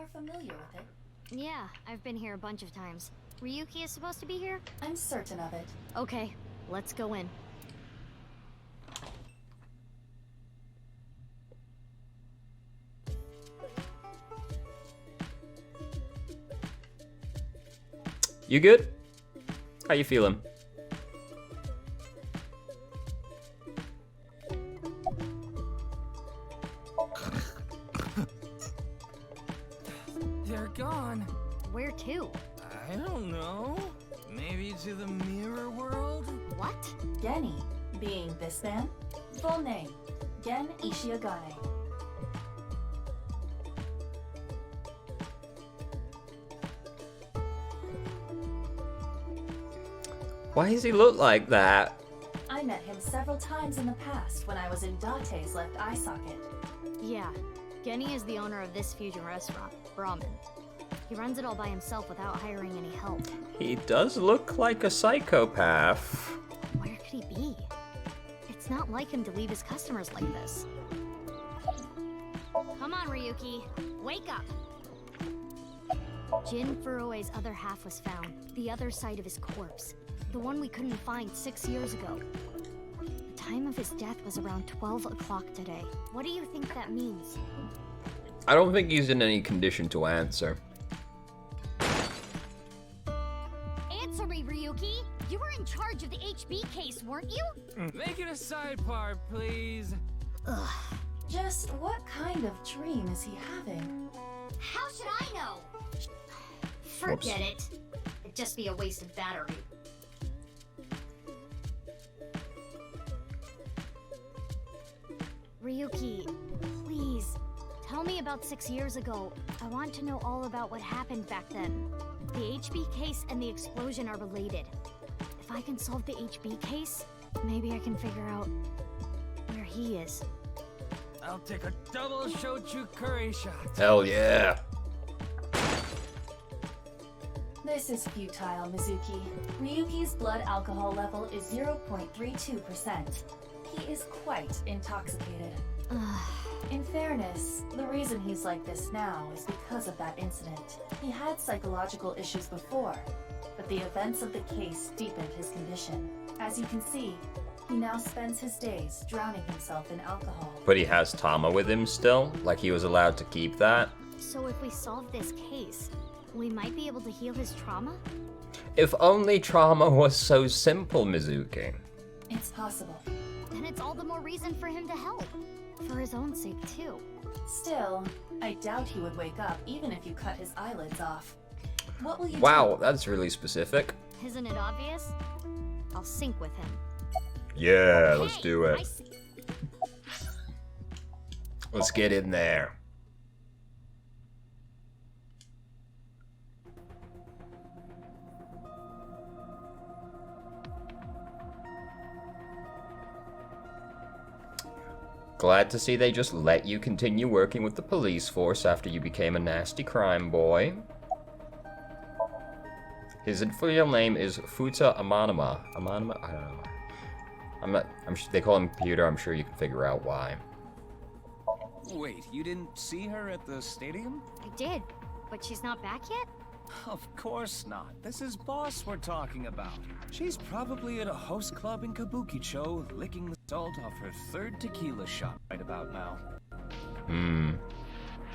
are familiar with it? Yeah, I've been here a bunch of times. Ryuki is supposed to be here? I'm certain of it. Okay, let's go in. You good? How you feeling? They're gone. Where to? I don't know. Maybe to the mirror world? What? Genny, being this man. Full name, Gen Ishiagane. Why does he look like that? I met him several times in the past when I was in Date's left eye socket. Yeah, Genny is the owner of this fusion restaurant, Brahmin. He runs it all by himself without hiring any help. He does look like a psychopath. Where could he be? It's not like him to leave his customers like this. Come on, Ryuki. Wake up! Jin Furue's other half was found. The other side of his corpse. The one we couldn't find 6 years ago. The time of his death was around 12 o'clock today. What do you think that means? I don't think he's in any condition to answer. Answer me, Ryuki! You were in charge of the HB case, weren't you? Make it a sidebar, please. Ugh. Just what kind of dream is he having? How should I know? Forget it. It'd just be a waste of battery. Ryuki, please, tell me about 6 years ago. I want to know all about what happened back then. The HB case and the explosion are related. If I can solve the HB case, maybe I can figure out where he is. I'll take a double shochu curry shot. Hell yeah. This is futile, Mizuki. Ryuki's blood alcohol level is 0.32%. He is quite intoxicated. In fairness, the reason he's like this now is because of that incident. He had psychological issues before, but the events of the case deepened his condition. As you can see, he now spends his days drowning himself in alcohol. But he has Tama with him still? Like he was allowed to keep that? So if we solve this case, we might be able to heal his trauma? If only trauma was so simple, Mizuki. It's possible. Then it's all the more reason for him to help. For his own sake, too. Still, I doubt he would wake up even if you cut his eyelids off. What will you Wow, do? that's really specific. Isn't it obvious? I'll sync with him. Yeah, let's do I it. see. Let's get in there. Glad to see they just let you continue working with the police force after you became a nasty crime boy. His real name is Futa Amanuma. Amanuma? I don't know. They call him Computer. I'm sure you can figure out why. Wait, you didn't see her at the stadium? I did, but she's not back yet? Of course not. This is Boss we're talking about. She's probably at a host club in Kabukicho, licking the salt off her third tequila shot right about now.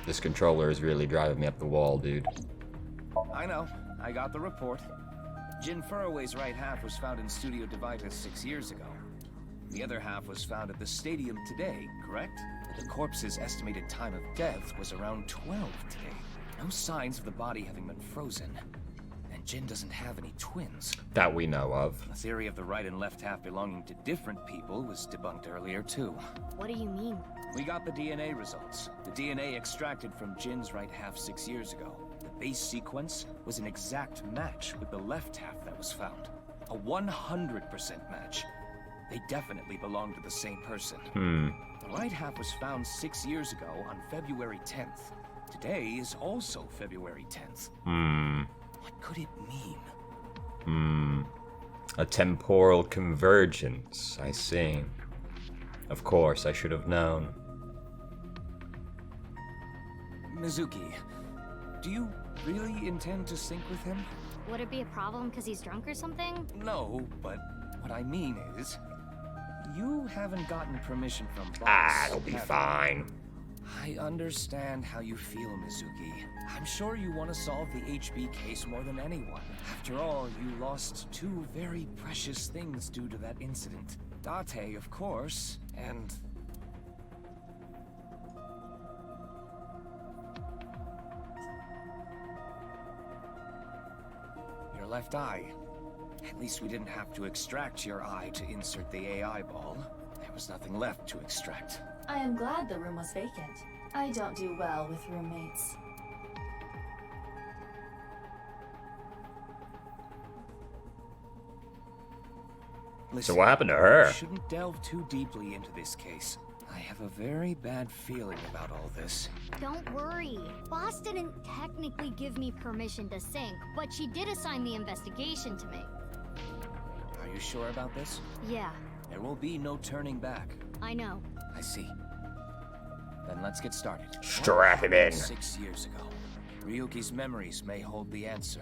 This controller is really driving me up the wall, dude. I know. I got the report. Jin Furue's right half was found in Studio Divitus 6 years ago. The other half was found at the stadium today, correct? The corpse's estimated time of death was around 12 today. No signs of the body having been frozen. And Jin doesn't have any twins. That we know of. The theory of the right and left half belonging to different people was debunked earlier, too. What do you mean? We got the DNA results. The DNA extracted from Jin's right half 6 years ago. The base sequence was an exact match with the left half that was found. A 100% match. They definitely belong to the same person. The right half was found 6 years ago on February 10th. Today is also February 10th. What could it mean? A temporal convergence, I see. Of course, I should have known. Mizuki, Do you really intend to sync with him? Would it be a problem because he's drunk or something? No, but what I mean is, you haven't gotten permission from Boss. It'll be have you? fine. I understand how you feel, Mizuki. I'm sure you want to solve the HB case more than anyone. After all, you lost two very precious things due to that incident. Date, of course, and... your left eye. At least we didn't have to extract your eye to insert the AI ball. There was nothing left to extract. I am glad the room was vacant. I don't do well with roommates. Listen, So what happened to her? you shouldn't delve too deeply into this case. I have a very bad feeling about all this. Don't worry. Boss didn't technically give me permission to sync, but she did assign the investigation to me. Are you sure about this? Yeah, There will be no turning back. I know. I see. Then let's get started. Strap him in. 6 years ago. Ryuki's memories may hold the answer.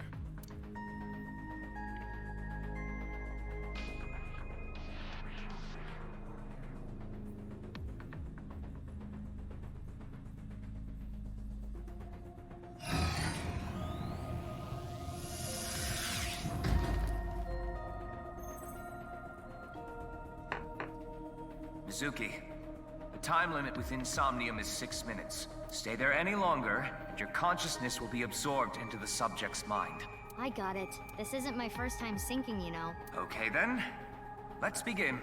Mizuki, the time limit within Somnium is 6 minutes. Stay there any longer, and your consciousness will be absorbed into the subject's mind. I got it. This isn't my first time syncing, you know. Okay then, let's begin.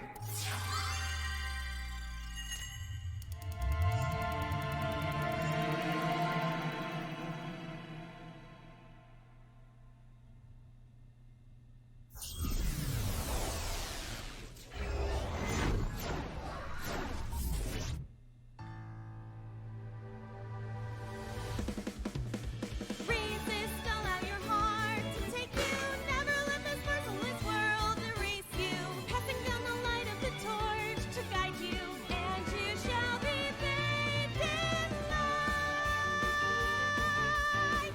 Resist, all out your heart to take you. Never let this merciless world erase you. Passing down the light of the torch to guide you, and you shall be bathed in light.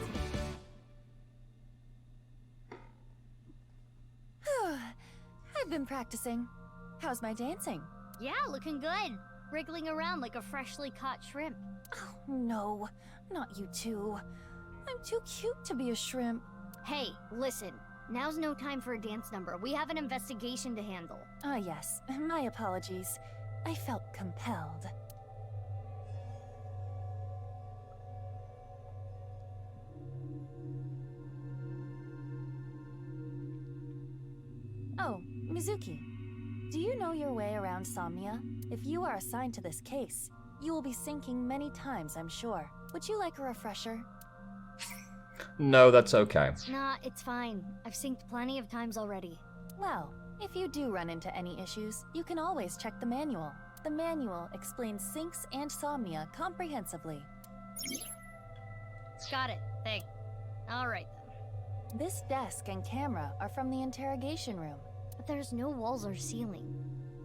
I've been practicing. How's my dancing? Yeah, looking good. Wriggling around like a freshly caught shrimp. Oh, no, not you two. I'm too cute to be a shrimp. Hey, listen. Now's no time for a dance number. We have an investigation to handle. Ah, yes. My apologies. I felt compelled. Oh, Mizuki. Do you know your way around Somnia? If you are assigned to this case, you will be sinking many times, I'm sure. Would you like a refresher? No, that's okay. Nah, it's fine. I've synced plenty of times already. Well, if you do run into any issues, you can always check the manual. The manual explains syncs and Somnia comprehensively. Got it. Thanks. Alright then. This desk and camera are from the interrogation room. But there's no walls or ceiling.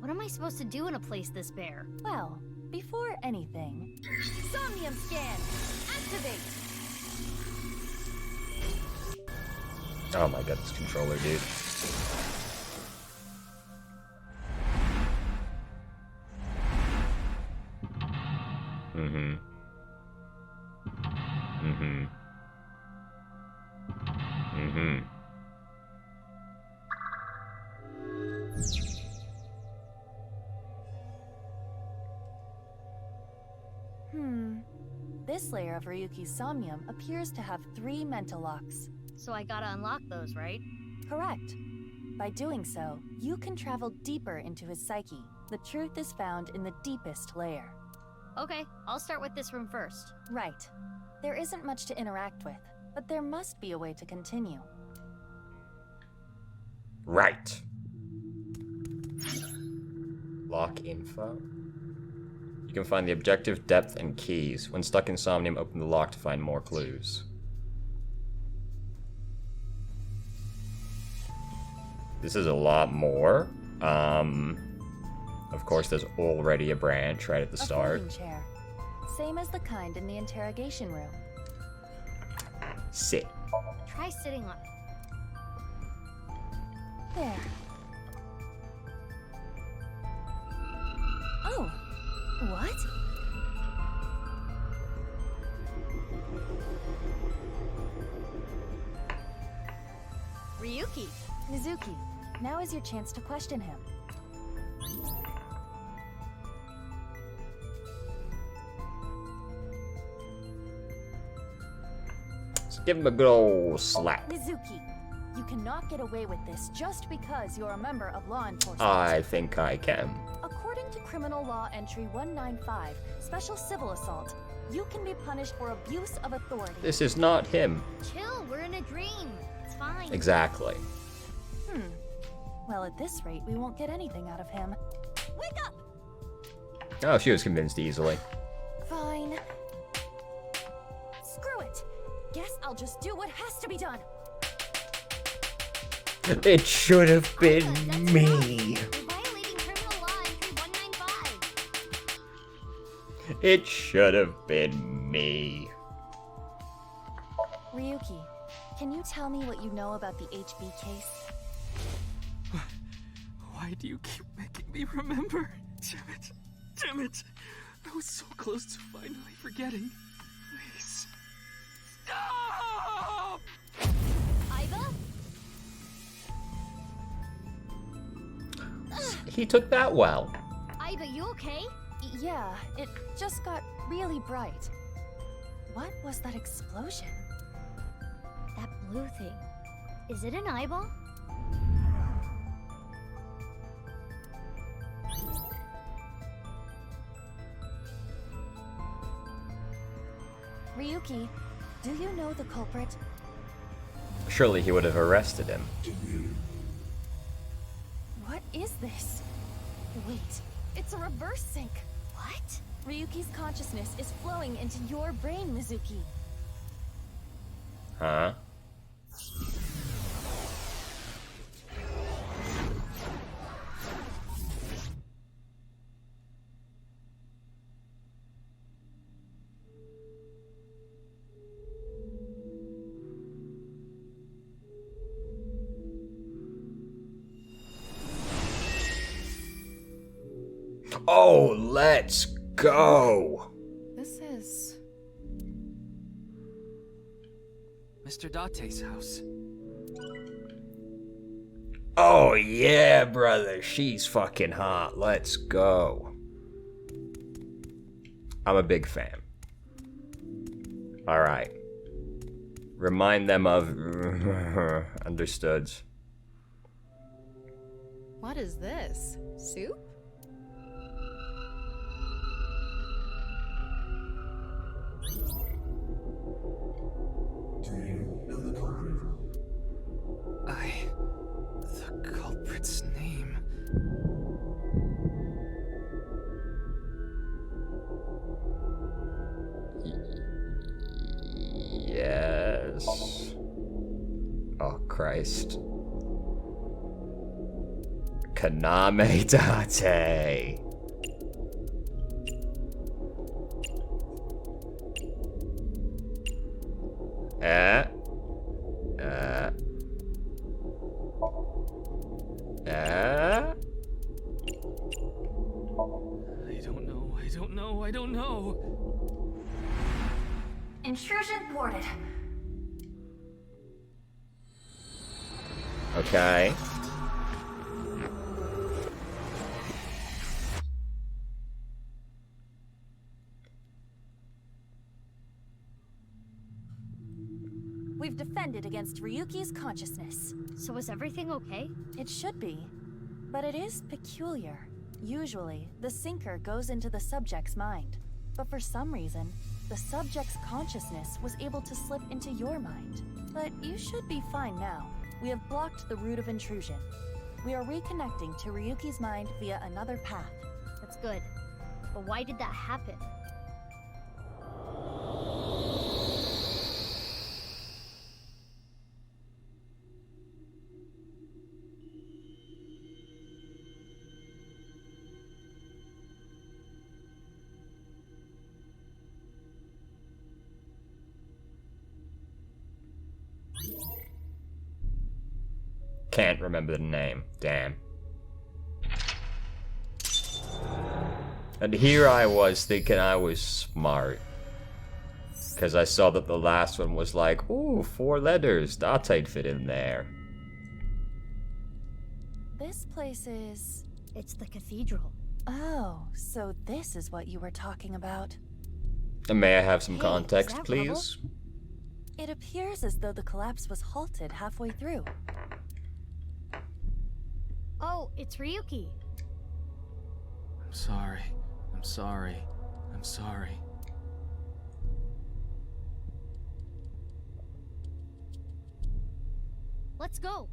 What am I supposed to do in a place this bare? Well, before anything... Somnium scan! Activate! Oh my god, this controller, dude. Mm-hmm. Mm-hmm. Mm-hmm. This layer of Ryuki's Somnium appears to have 3 mental locks. So I gotta unlock those, right? Correct. By doing so, you can travel deeper into his psyche. The truth is found in the deepest layer. Okay, I'll start with this room first. Right. There isn't much to interact with, but there must be a way to continue. Right. Lock info. You can find the objective, depth, and keys. When stuck in Somnium, open the lock to find more clues. This is a lot more. Of course, there's already a branch right at the start. A folding chair. Same as the kind in the interrogation room. Sit. Try sitting on it. There. Oh, what? Ryuki. Mizuki, now is your chance to question him. Let's give him a good old slap. Mizuki, you cannot get away with this just because you're a member of law enforcement. I think I can. According to Criminal Law Entry 195, Special Civil Assault, you can be punished for abuse of authority. This is not him. Chill, we're in a dream. It's fine. Exactly. Well, at this rate, we won't get anything out of him. Wake up! Oh, she was convinced easily. Fine. Screw it. Guess I'll just do what has to be done. It should have been That's me. wrong. You're violating Criminal Law Entry 195. It should have been me. Ryuki, can you tell me what you know about the HB case? Why do you keep making me remember? Damn it. Damn it. I was so close to finally forgetting. Please. Stop! Aiba? He took that well. Aiba, you okay? Yeah, it just got really bright. What was that explosion? That blue thing. Is it an eyeball? Ryuki, do you know the culprit? Surely he would have arrested him. What is this? Wait, it's a reverse sync. What? Ryuki's consciousness is flowing into your brain, Mizuki. Huh? Oh, let's go. This is... Mr. Date's house. Oh, yeah, brother. She's fucking hot. Let's go. I'm a big fan. All right. Remind them of... Understood. What is this? Soup? The culprit's name. Yes. Oh, Christ. Kaname Date. I don't know. Intrusion thwarted. Okay. We've defended against Ryuki's consciousness. So is everything okay? It should be, but it is peculiar. Usually, the sinker goes into the subject's mind, but for some reason, the subject's consciousness was able to slip into your mind. But you should be fine now. We have blocked the route of intrusion. We are reconnecting to Ryuki's mind via another path. That's good. But why did that happen? Can't remember the name. Damn. And here I was thinking I was smart. Because I saw that the last one was like, ooh, 4 letters. That ain't fit in there. This place is... It's the cathedral. Oh, so this is what you were talking about. And may I have some Hey, context, is that please? It appears as though the collapse was halted halfway through. Oh, it's Ryuki. I'm sorry. I'm sorry. I'm sorry. Let's go.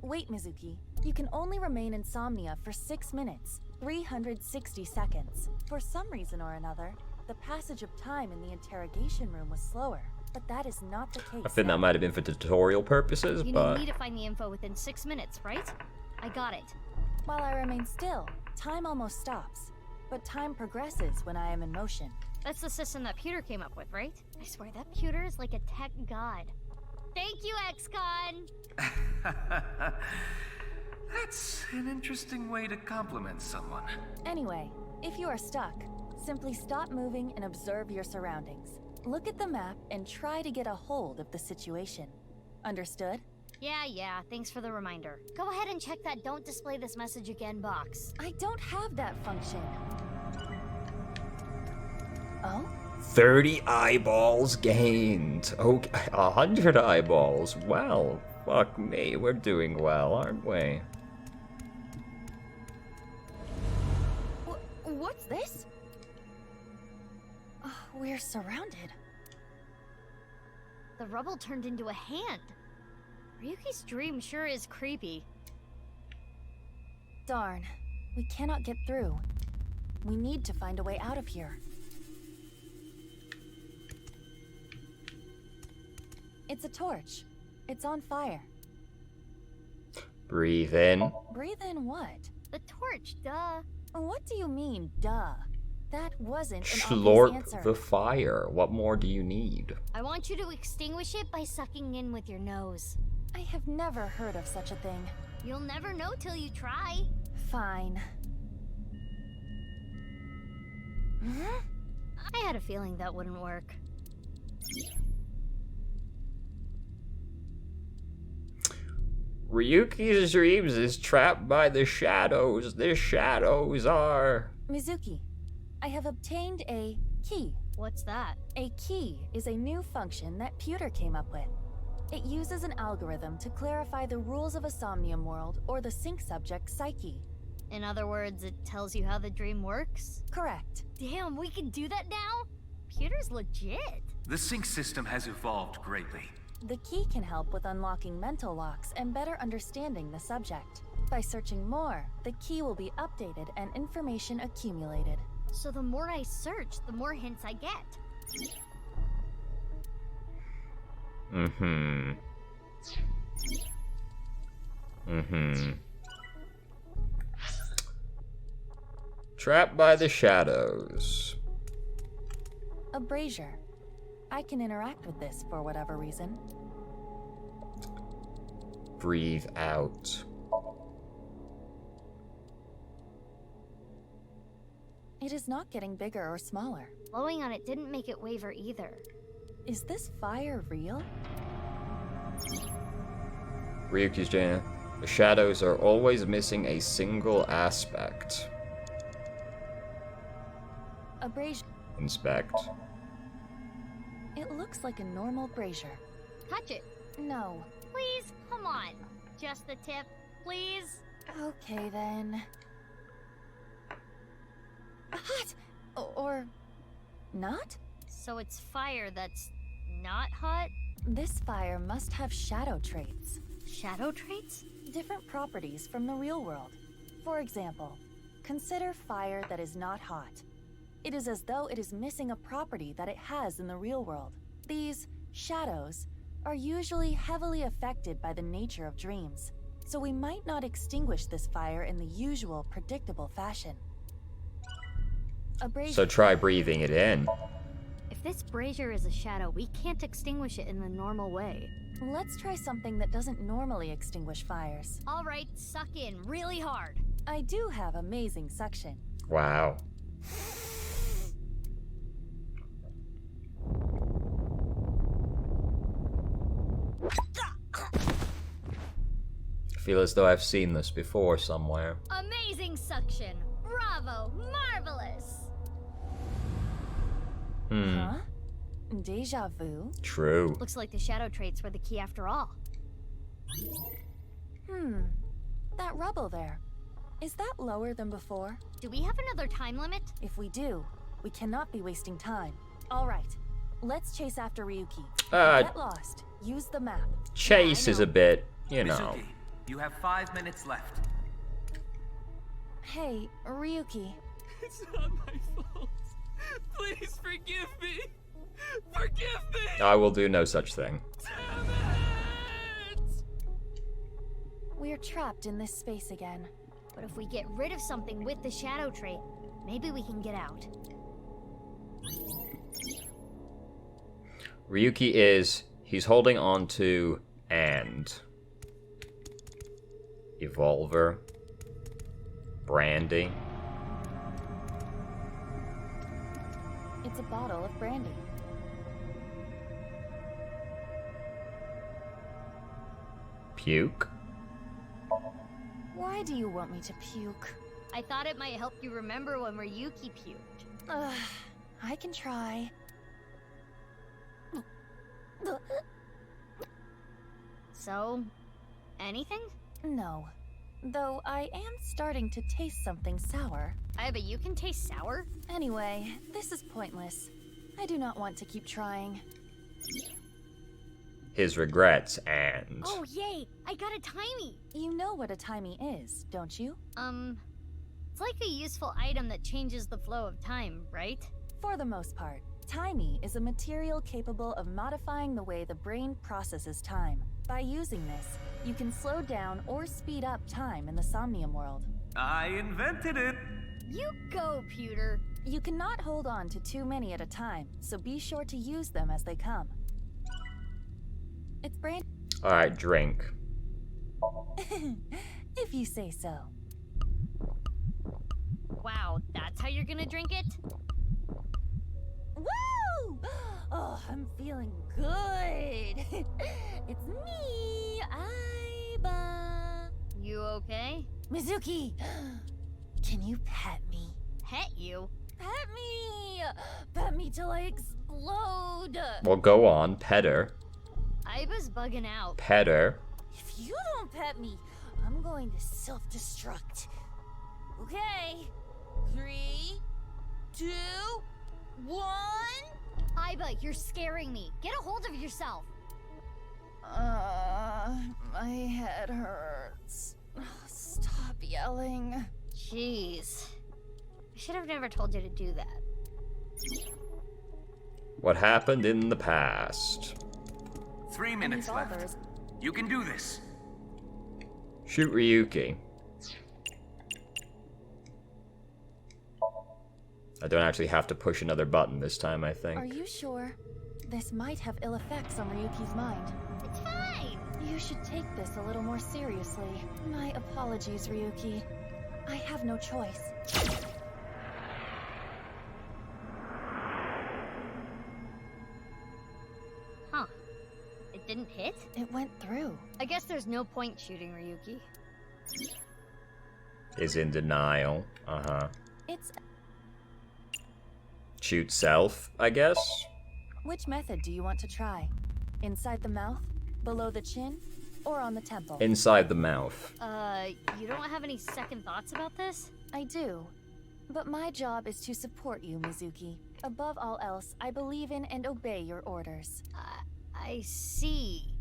Wait, Mizuki. You can only remain in Somnia for 6 minutes, 360 seconds. For some reason or another, the passage of time in the interrogation room was slower. But that is not the case. I think that might have been for tutorial purposes, You but... need me to find the info within 6 minutes, right? I got it. While I remain still, time almost stops. But time progresses when I am in motion. That's the system that Pewter came up with, right? I swear that Pewter is like a tech god. Thank you, XCon! That's an interesting way to compliment someone. Anyway, if you are stuck, simply stop moving and observe your surroundings. Look at the map and try to get a hold of the situation. Understood? Yeah, thanks for the reminder. Go ahead and check that don't display this message again box. I don't have that function. Oh? 30 eyeballs gained. Okay, 100 eyeballs. Well, fuck me. We're doing well, aren't we? What's this? Oh, we're surrounded. The rubble turned into a hand. Ryuki's dream sure is creepy. Darn. We cannot get through. We need to find a way out of here. It's a torch. It's on fire. Breathe in. Breathe in what? The torch, duh. What do you mean, duh? That wasn't an obvious Slurp answer. the fire. What more do you need? I want you to extinguish it by sucking in with your nose. I have never heard of such a thing. You'll never know till you try. Fine. I had a feeling that wouldn't work. Ryuki's dreams is trapped by the shadows. The shadows are... Mizuki, I have obtained a key. What's that? A key is a new function that Pewter came up with. It uses an algorithm to clarify the rules of a Somnium world or the sync subject's psyche. In other words, it tells you how the dream works? Correct. Damn, we can do that now? Pewter's legit. The sync system has evolved greatly. The key can help with unlocking mental locks and better understanding the subject. By searching more, the key will be updated and information accumulated. So the more I search, the more hints I get. Trapped by the shadows. A brazier. I can interact with this for whatever reason. Breathe out. It is not getting bigger or smaller. Blowing on it didn't make it waver either. Is this fire real? Ryuki's Jana. The shadows are always missing a single aspect. A brazier. Inspect. It looks like a normal brazier. Touch it. No. Please, come on. Just the tip, please. Okay then. Hot! Or not? So it's fire that's not hot? This fire must have shadow traits. Shadow traits? Different properties from the real world. For example, consider fire that is not hot. It is as though it is missing a property that it has in the real world. These shadows are usually heavily affected by the nature of dreams, so we might not extinguish this fire in the usual predictable fashion. A brazier. So try breathing it in. If If this brazier is a shadow, we can't extinguish it in the normal way. Let's try something that doesn't normally extinguish fires. All right, suck in really hard. I do have amazing suction. Wow. I feel as though I've seen this before somewhere. Amazing suction. Bravo. Marvelous. Huh? Deja vu? True. Looks like the shadow traits were the key after all. That rubble there. Is that lower than before? Do we have another time limit? If we do, we cannot be wasting time. All right, let's chase after Ryuki. Get lost. Use the map. Chase is a bit, you know. Mizuki, you have 5 minutes left. Hey, Ryuki. It's not my fault. Please forgive me. Forgive me. I will do no such thing. Damn it! We're trapped in this space again. But if we get rid of something with the shadow trait, maybe we can get out. Ryuki he's holding on to and Evolver, Brandy. It's a bottle of brandy. Puke. Why do you want me to puke? I thought it might help you remember when Ryuki puked. I can try. So, anything? No. Though I am starting to taste something sour. I bet you can taste sour? Anyway, this is pointless. I do not want to keep trying. His regrets and... Oh, yay! I got a timey! You know what a timey is, don't you? It's like a useful item that changes the flow of time, right? For the most part, timey is a material capable of modifying the way the brain processes time. By using this, you can slow down or speed up time in the Somnium world. I invented it. You go, Pewter! You cannot hold on to too many at a time, so be sure to use them as they come. It's brand- Alright, drink. if you say so. Wow, that's how you're gonna drink it? Woo! Oh, I'm feeling good. It's me, Aiba. You okay? Mizuki, can you pet me? Pet you? Pet me! Pet me till I explode. Well, go on, pet her. Aiba's bugging out. Pet her. If you don't pet me, I'm going to self-destruct. Okay. 3, 2, 1. Aiba, you're scaring me. Get a hold of yourself. My head hurts. Stop yelling. Jeez. I should have never told you to do that. What happened in the past? 3 minutes left. You can do this. Shoot Ryuki. I don't actually have to push another button this time, I think. Are you sure? This might have ill effects on Ryuki's mind. It's fine. You should take this a little more seriously. My apologies, Ryuki. I have no choice. Huh. It didn't hit? It went through. I guess there's no point shooting Ryuki. Is in denial. It's... Shoot self, I guess? Which method do you want to try? Inside the mouth? Below the chin? Or on the temple? Inside the mouth. You don't have any second thoughts about this? I do. But my job is to support you, Mizuki. Above all else, I believe in and obey your orders. I see.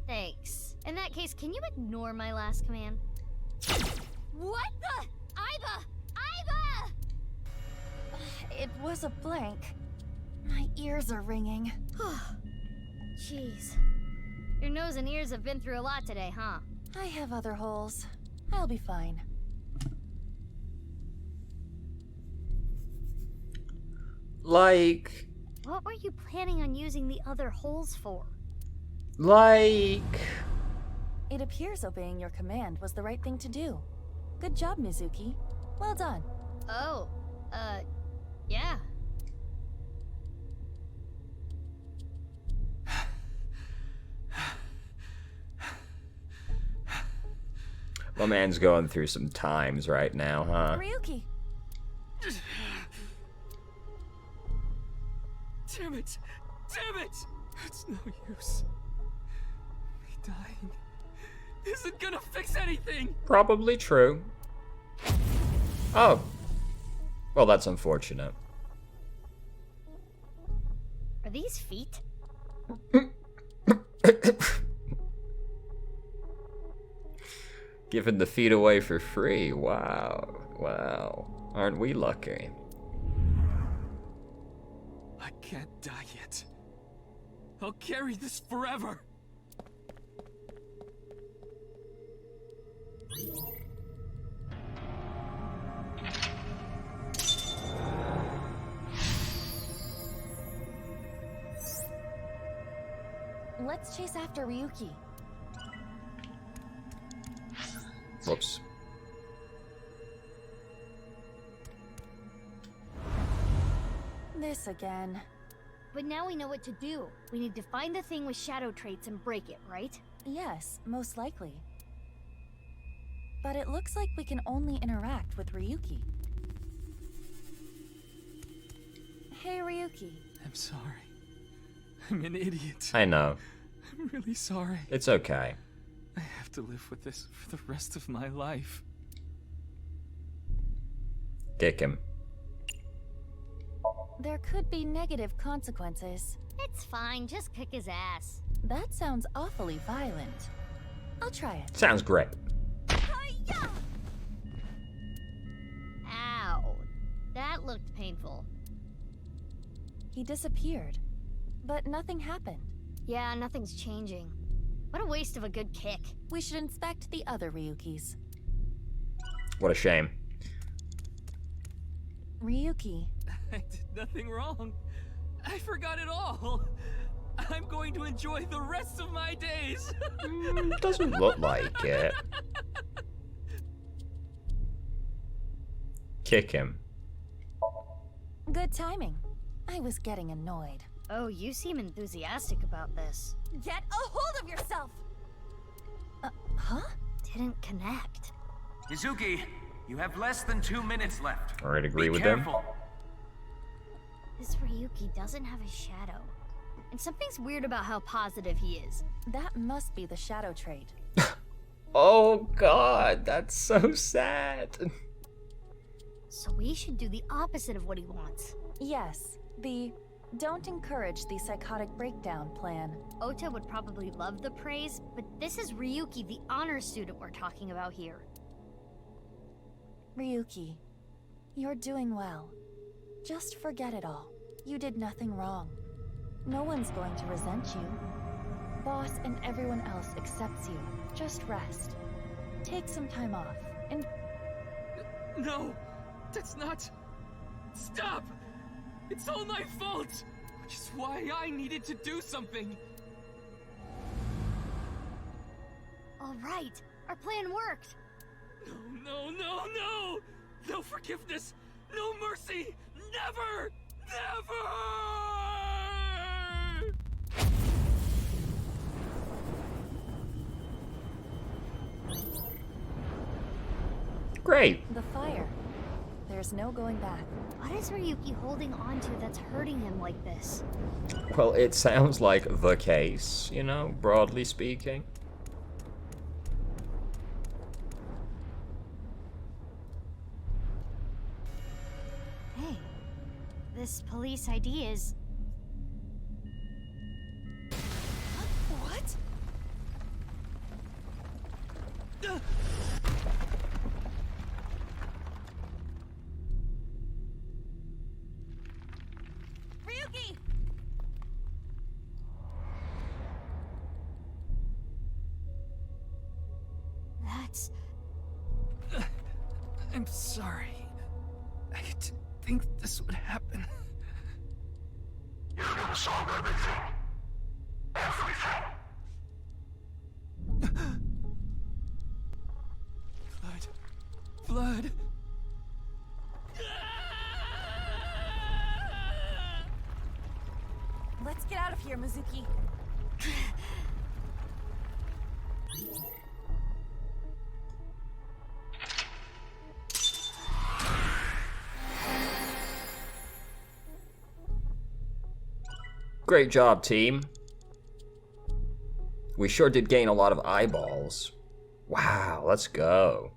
Thanks. In that case, can you ignore my last command? What the? Aiba! Aiba! It was a blank. My ears are ringing. Jeez. Your nose and ears have been through a lot today, huh? I have other holes. I'll be fine. Like, What were you planning on using the other holes for? Like... It appears obeying your command was the right thing to do. Good job, Mizuki. Well done. Oh, yeah. My man's going through some times right now, huh? Ryuki! Damn it! Damn it! It's no use. Me dying isn't gonna fix anything! Probably true. Oh. Well, that's unfortunate. Are these feet? Giving the feet away for free. Wow. Wow. Aren't we lucky? I can't die yet. I'll carry this forever. Let's chase after Ryuki. Whoops. This again. But now we know what to do. We need to find the thing with shadow traits and break it, right? Yes, most likely. But it looks like we can only interact with Ryuki. Hey, Ryuki. I'm sorry. I'm an idiot. I know. I'm really sorry. It's okay. I have to live with this for the rest of my life. Kick him. There could be negative consequences. It's fine, just kick his ass. That sounds awfully violent. I'll try it. Sounds great. Ow. That looked painful. He disappeared, but nothing happened. Yeah, nothing's changing. What a waste of a good kick. We should inspect the other Ryukis. What a shame. Ryuki, I did nothing wrong. I forgot it all. I'm going to enjoy the rest of my days. Doesn't look like it. Kick him. good timing. I was getting annoyed. Oh, you seem enthusiastic about this. Get a hold of yourself! Huh? Didn't connect. Izuki, you have less than 2 minutes left. Alright, agree Be with careful. them. This Ryuki doesn't have a shadow. And something's weird about how positive he is. That must be the shadow trait. Oh god, that's so sad. So we should do the opposite of what he wants. Yes, the don't encourage the psychotic breakdown plan. Ota would probably love the praise, but this is Ryuki, the honor student we're talking about here. Ryuki, you're doing well. Just forget it all. You did nothing wrong. No one's going to resent you. Boss and everyone else accepts you. Just rest. Take some time off, and No! That's not... Stop! It's all my fault! Which is why I needed to do something! All right, our plan worked. No, no, no, no! No forgiveness! No mercy! Never! Never! Great. the fire. There's no going back. What is Ryuki holding on to that's hurting him like this? Well, it sounds like the case, you know, broadly speaking. Hey, this police ID is... What? Ryuki! That's... I'm sorry. I didn't think this would happen. solve everything. Everything. Blood. Let's get out of here, Mizuki. Great job, team. We sure did gain a lot of eyeballs. Wow, let's go.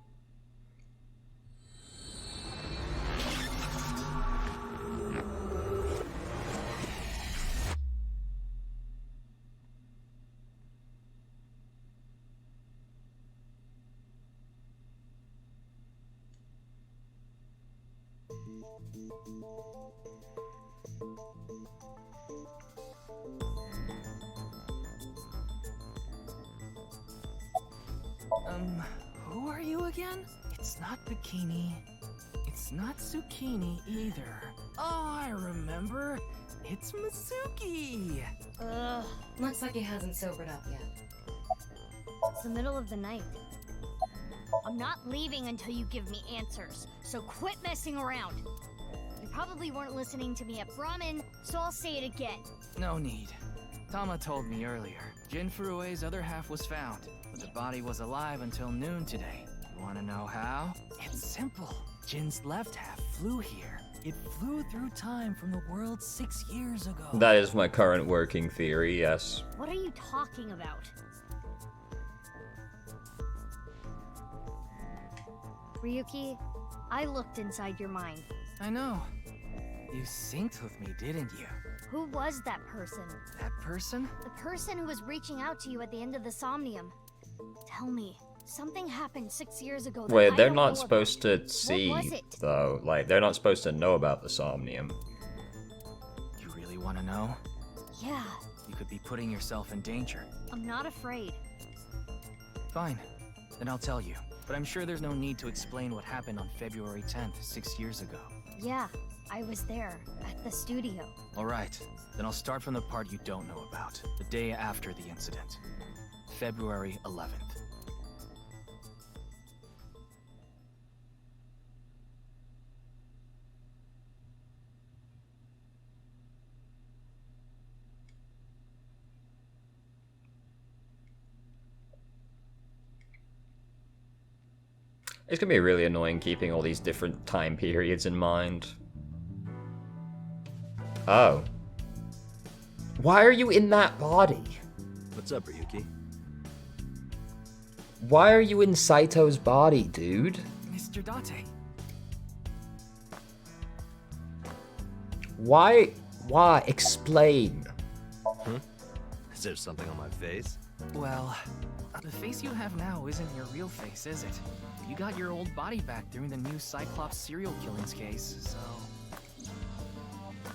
Who are you again? It's not Bikini. It's not Zucchini either. Oh, I remember. It's Mizuki. Ugh. Looks like he hasn't sobered up yet. It's the middle of the night. I'm not leaving until you give me answers, so quit messing around. You probably weren't listening to me at Brahmin, so I'll say it again. No need. Tama told me earlier. Jin Furue's other half was found, but the body was alive until noon today. You wanna know how? It's simple. Jin's left half flew here. It flew through time from the world 6 years ago. That is my current working theory, yes. What are you talking about? Ryuki, I looked inside your mind. I know. You synced with me, didn't you? Who was that person? That person? The person who was reaching out to you at the end of the Somnium. Tell me, something happened 6 years ago that Wait, I they're don't not know supposed about. to see, was it? though. Like, they're not supposed to know about the Somnium. You really wanna know? Yeah, You could be putting yourself in danger. I'm not afraid. Fine. Then I'll tell you. But I'm sure there's no need to explain what happened on February 10th, 6 years ago. Yeah, I was there, at the studio. Alright, then I'll start from the part you don't know about. The day after the incident. February 11th. It's gonna be really annoying keeping all these different time periods in mind. Oh. Why are you in that body? What's up, Ryuki? Why are you in Saito's body, dude? Mr. Date. Why? Why? Explain. Is there something on my face? Well, the face you have now isn't your real face, is it? You got your old body back during the new Cyclops serial killings case, so...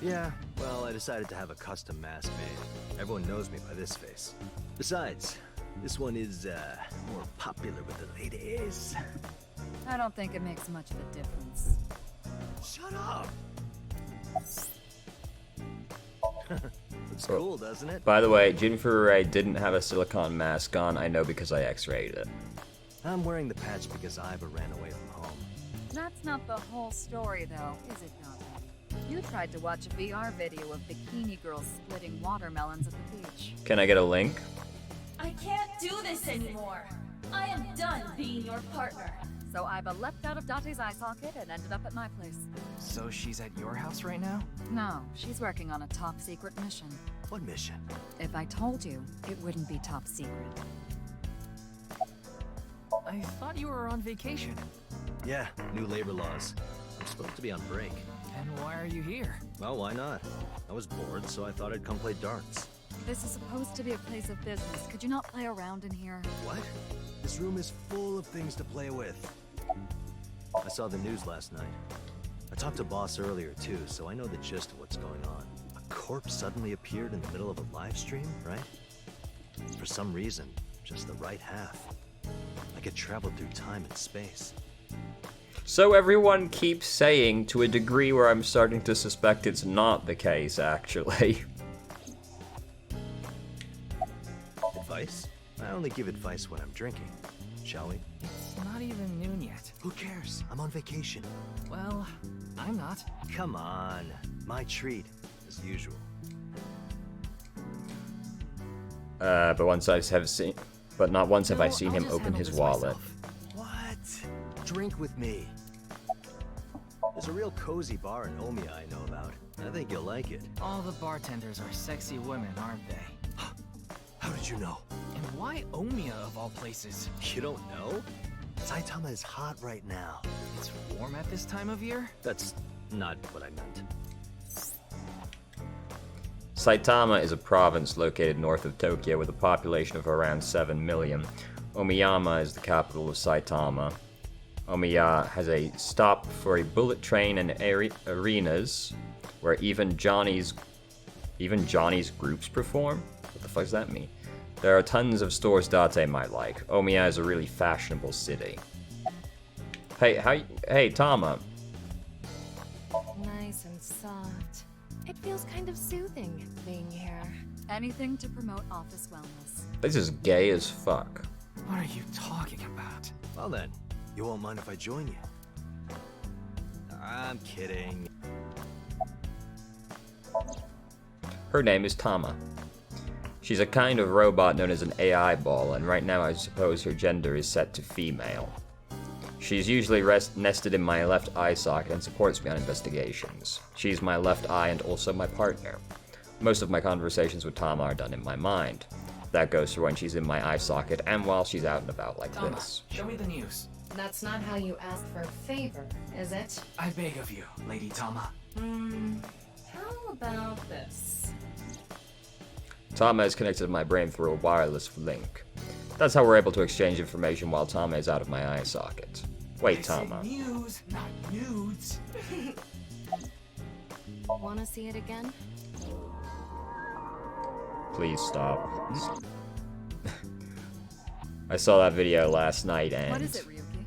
Yeah, well, I decided to have a custom mask made. Everyone knows me by this face. Besides, this one is, more popular with the ladies. I don't think it makes much of a difference. Shut up! Looks cool, doesn't it? By the way, Jin Furue didn't have a silicone mask on. I know because I x-rayed it. I'm wearing the patch because Iva ran away from home. That's not the whole story, though, is it, Dante? You tried to watch a VR video of bikini girls splitting watermelons at the beach. Can I get a link? I can't do this anymore. I am done being your partner. So Iva leapt out of Date's eye socket and ended up at my place. So she's at your house right now? No, she's working on a top secret mission. What mission? If I told you, it wouldn't be top secret. I thought you were on vacation. Yeah, new labor laws. I'm supposed to be on break. And why are you here? Well, why not? I was bored, so I thought I'd come play darts. This is supposed to be a place of business. Could you not play around in here? What? This room is full of things to play with. I saw the news last night. I talked to Boss earlier too, so I know the gist of what's going on. A corpse suddenly appeared in the middle of a live stream, right? For some reason, just the right half. Like it traveled through time and space. So everyone keeps saying, to a degree where I'm starting to suspect it's not the case, actually. Advice? I only give advice when I'm drinking. Shall we? It's not even noon yet. Who cares? I'm on vacation. Well, I'm not. Come on. My treat, as usual. But not once have I seen I'll him just open handle his this wallet. myself. What? Drink with me. There's a real cozy bar in Omiya I know about. I think you'll like it. All the bartenders are sexy women, aren't they? How did you know? And why Omiya of all places? You don't know? Saitama is hot right now. It's warm at this time of year? That's not what I meant. Saitama is a province located north of Tokyo with a population of around 7 million. Omiyama is the capital of Saitama. Omiya has a stop for a bullet train and arenas where even Johnny's groups perform? What the fuck does that mean? There are tons of stores Date might like. Omiya is a really fashionable city. Hey, Tama. Nice and soft. It feels kind of soothing being here. Anything to promote office wellness. This is gay as fuck. What are you talking about? Well then, you won't mind if I join you. I'm kidding. Her name is Tama. She's a kind of robot known as an AI ball, and right now I suppose her gender is set to female. She's usually nested in my left eye socket and supports me on investigations. She's my left eye and also my partner. Most of my conversations with Tama are done in my mind. That goes for when she's in my eye socket and while she's out and about like Tama, this. show me the news. That's not how you ask for a favor, is it? I beg of you, Lady Tama. How about this? Tama is connected to my brain through a wireless link. That's how we're able to exchange information while Tama is out of my eye socket. Wait, I said Tama. news, not nudes. Wanna see it again? Please stop. I saw that video last night and... What is it, Ryuki?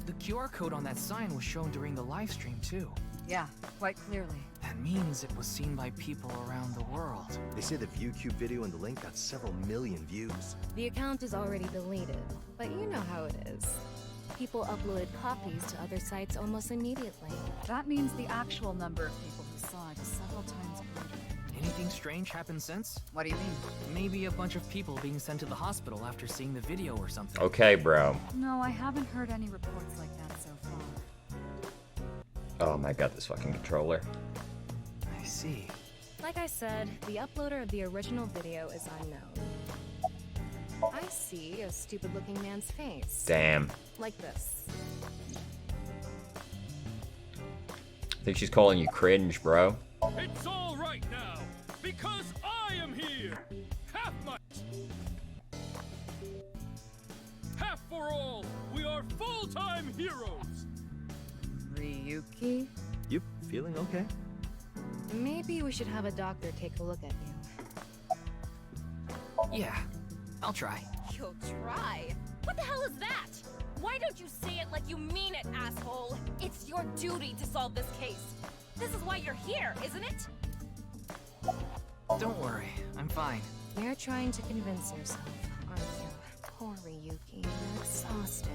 The QR code on that sign was shown during the live stream too. Yeah, quite clearly. That means it was seen by people around the world. They say the ViewCube video and the link got several million views. The account is already deleted, but you know how it is. People uploaded copies to other sites almost immediately. That means the actual number of people who saw it is several times greater. Anything strange happened since? What do you mean? Maybe a bunch of people being sent to the hospital after seeing the video or something. Okay, bro. No, I haven't heard any reports like that so far. Oh my god, this fucking controller. I see. Like I said, the uploader of the original video is unknown. I see a stupid-looking man's face. Damn. Like this. I think she's calling you cringe, bro. It's all right now, because I am here. Half might. Half for all. We are full-time heroes. Ryuki? You feeling okay? Maybe we should have a doctor take a look at you. Yeah, I'll try. You'll try? What the hell is that? Why don't you say it like you mean it, asshole? It's your duty to solve this case. This is why you're here, isn't it? Don't worry, I'm fine. You're trying to convince yourself, aren't you? Poor Ryuki, you're exhausted.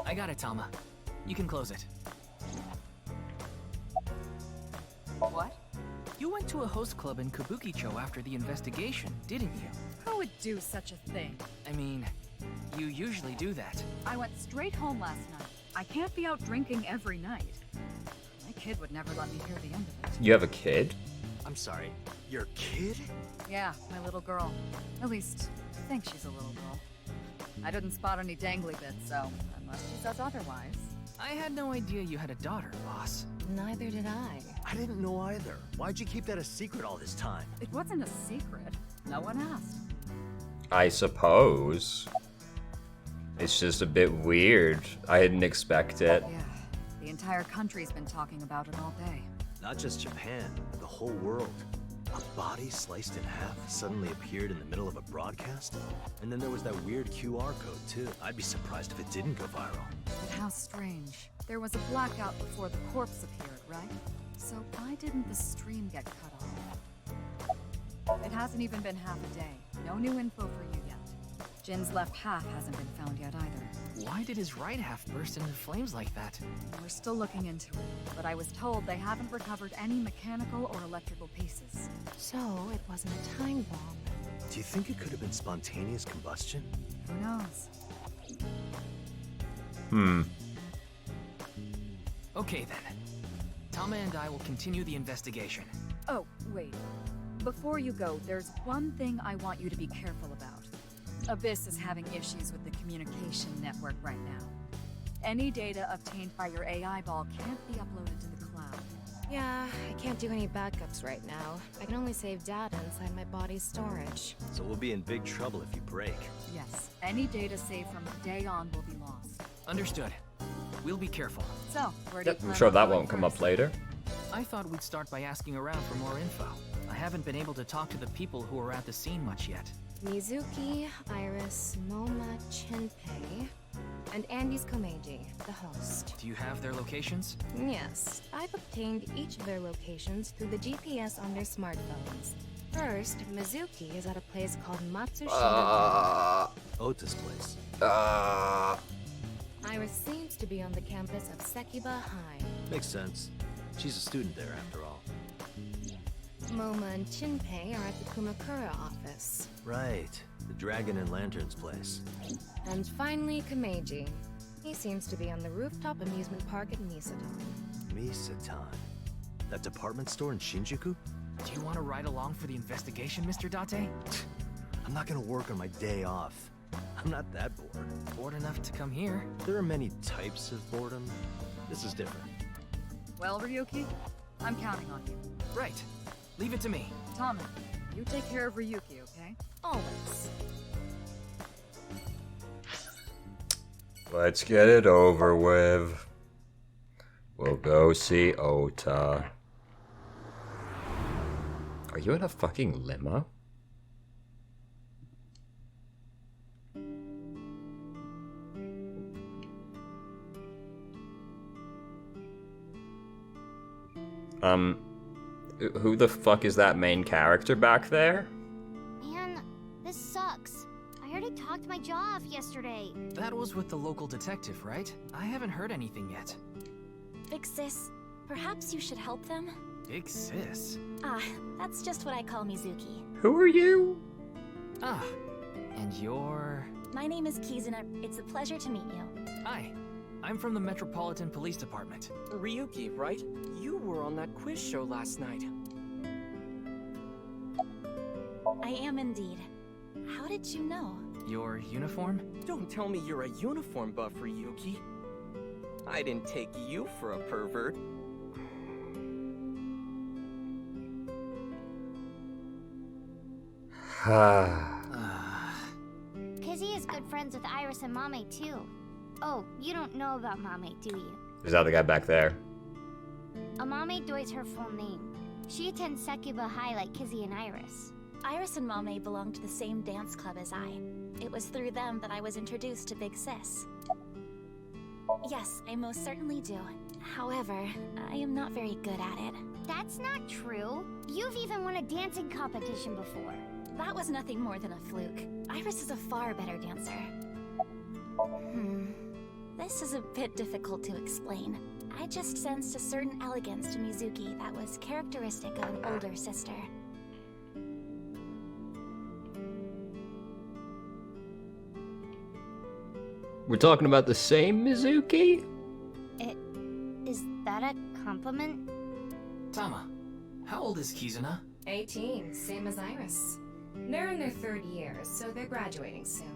I got it, Tama. You can close it. What? You went to a host club in Kabukicho after the investigation, didn't you? Who would do such a thing? I mean, you usually do that. I went straight home last night. I can't be out drinking every night. My kid would never let me hear the end of it. You have a kid? I'm sorry, your kid? Yeah, my little girl. At least, I think she's a little girl. I didn't spot any dangly bits, so unless she says otherwise. I had no idea you had a daughter, boss. Neither did I. I didn't know either. Why'd you keep that a secret all this time? It wasn't a secret. No one asked. I suppose. It's just a bit weird. I didn't expect it. Yeah, the entire country's been talking about it all day. Not just Japan, the whole world. A body sliced in half suddenly appeared in the middle of a broadcast? And then there was that weird QR code, too. I'd be surprised if it didn't go viral. But how strange. There was a blackout before the corpse appeared, right? So why didn't the stream get cut off? It hasn't even been half a day. No new info for you yet. Jin's left half hasn't been found yet either. Why did his right half burst into flames like that? We're still looking into it, but I was told they haven't recovered any mechanical or electrical pieces. So, it wasn't a time bomb. Do you think it could have been spontaneous combustion? Who knows? Okay then. Tama and I will continue the investigation. Oh, wait. Before you go, there's one thing I want you to be careful about. Abyss is having issues with the communication network right now. Any data obtained by your AI ball can't be uploaded to the cloud. Yeah, I can't do any backups right now. I can only save data inside my body's storage. So we'll be in big trouble if you break. Yes, any data saved from today on will be lost. Understood. We'll be careful. So, where do you I'm plan sure on that going won't come up first? later. I thought we'd start by asking around for more info. I haven't been able to talk to the people who were at the scene much yet. Mizuki, Iris, Moma, Chinpei, and Andy's Komeiji, the host. Do you have their locations? Yes, I've obtained each of their locations through the GPS on their smartphones. First, Mizuki is at a place called Matsushima. Ota's place. Iris seems to be on the campus of Sekiba High. Makes sense. She's a student there after all. Moma and Chinpei are at the Kumakura office. Right. The Dragon and Lanterns place. And finally, Komeiji. He seems to be on the rooftop amusement park at Misatan. Misatan. That department store in Shinjuku? Do you want to ride along for the investigation, Mr. Date? I'm not gonna work on my day off. I'm not that bored. Bored enough to come here. There are many types of boredom. This is different. Well, Ryuki, I'm counting on you. Right. Leave it to me. Tama, you take care of Ryuki, okay? Always. Let's get it over with. We'll go see Ota. Are you in a fucking limo? Who the fuck is that main character back there? Man, this sucks. I already talked my jaw off yesterday. That was with the local detective, right? I haven't heard anything yet. Big sis, perhaps you should help them? Big sis. Ah, that's just what I call Mizuki. Who are you? Ah, and you're... My name is Kizuna. It's a pleasure to meet you. Hi, I'm from the Metropolitan Police Department. Ryuki, right? You were on that quiz show last night. I am indeed. How did you know? Your uniform? Don't tell me you're a uniform buff, Ryuki. I didn't take you for a pervert. Kizzy is good friends with Iris and Mame too. Oh, you don't know about Mame, do you? Is that the guy back there? Amame Doi's her full name. She attends Sekiba High like Kizzy and Iris. Iris and Mame belong to the same dance club as I. It was through them that I was introduced to Big Sis. Yes, I most certainly do. However, I am not very good at it. That's not true. You've even won a dancing competition before. That was nothing more than a fluke. Iris is a far better dancer. This is a bit difficult to explain. I just sensed a certain elegance to Mizuki that was characteristic of an older sister. We're talking about the same Mizuki? Is that a compliment? Tama, how old is Kizuna? 18, same as Iris. They're in their third year, so they're graduating soon.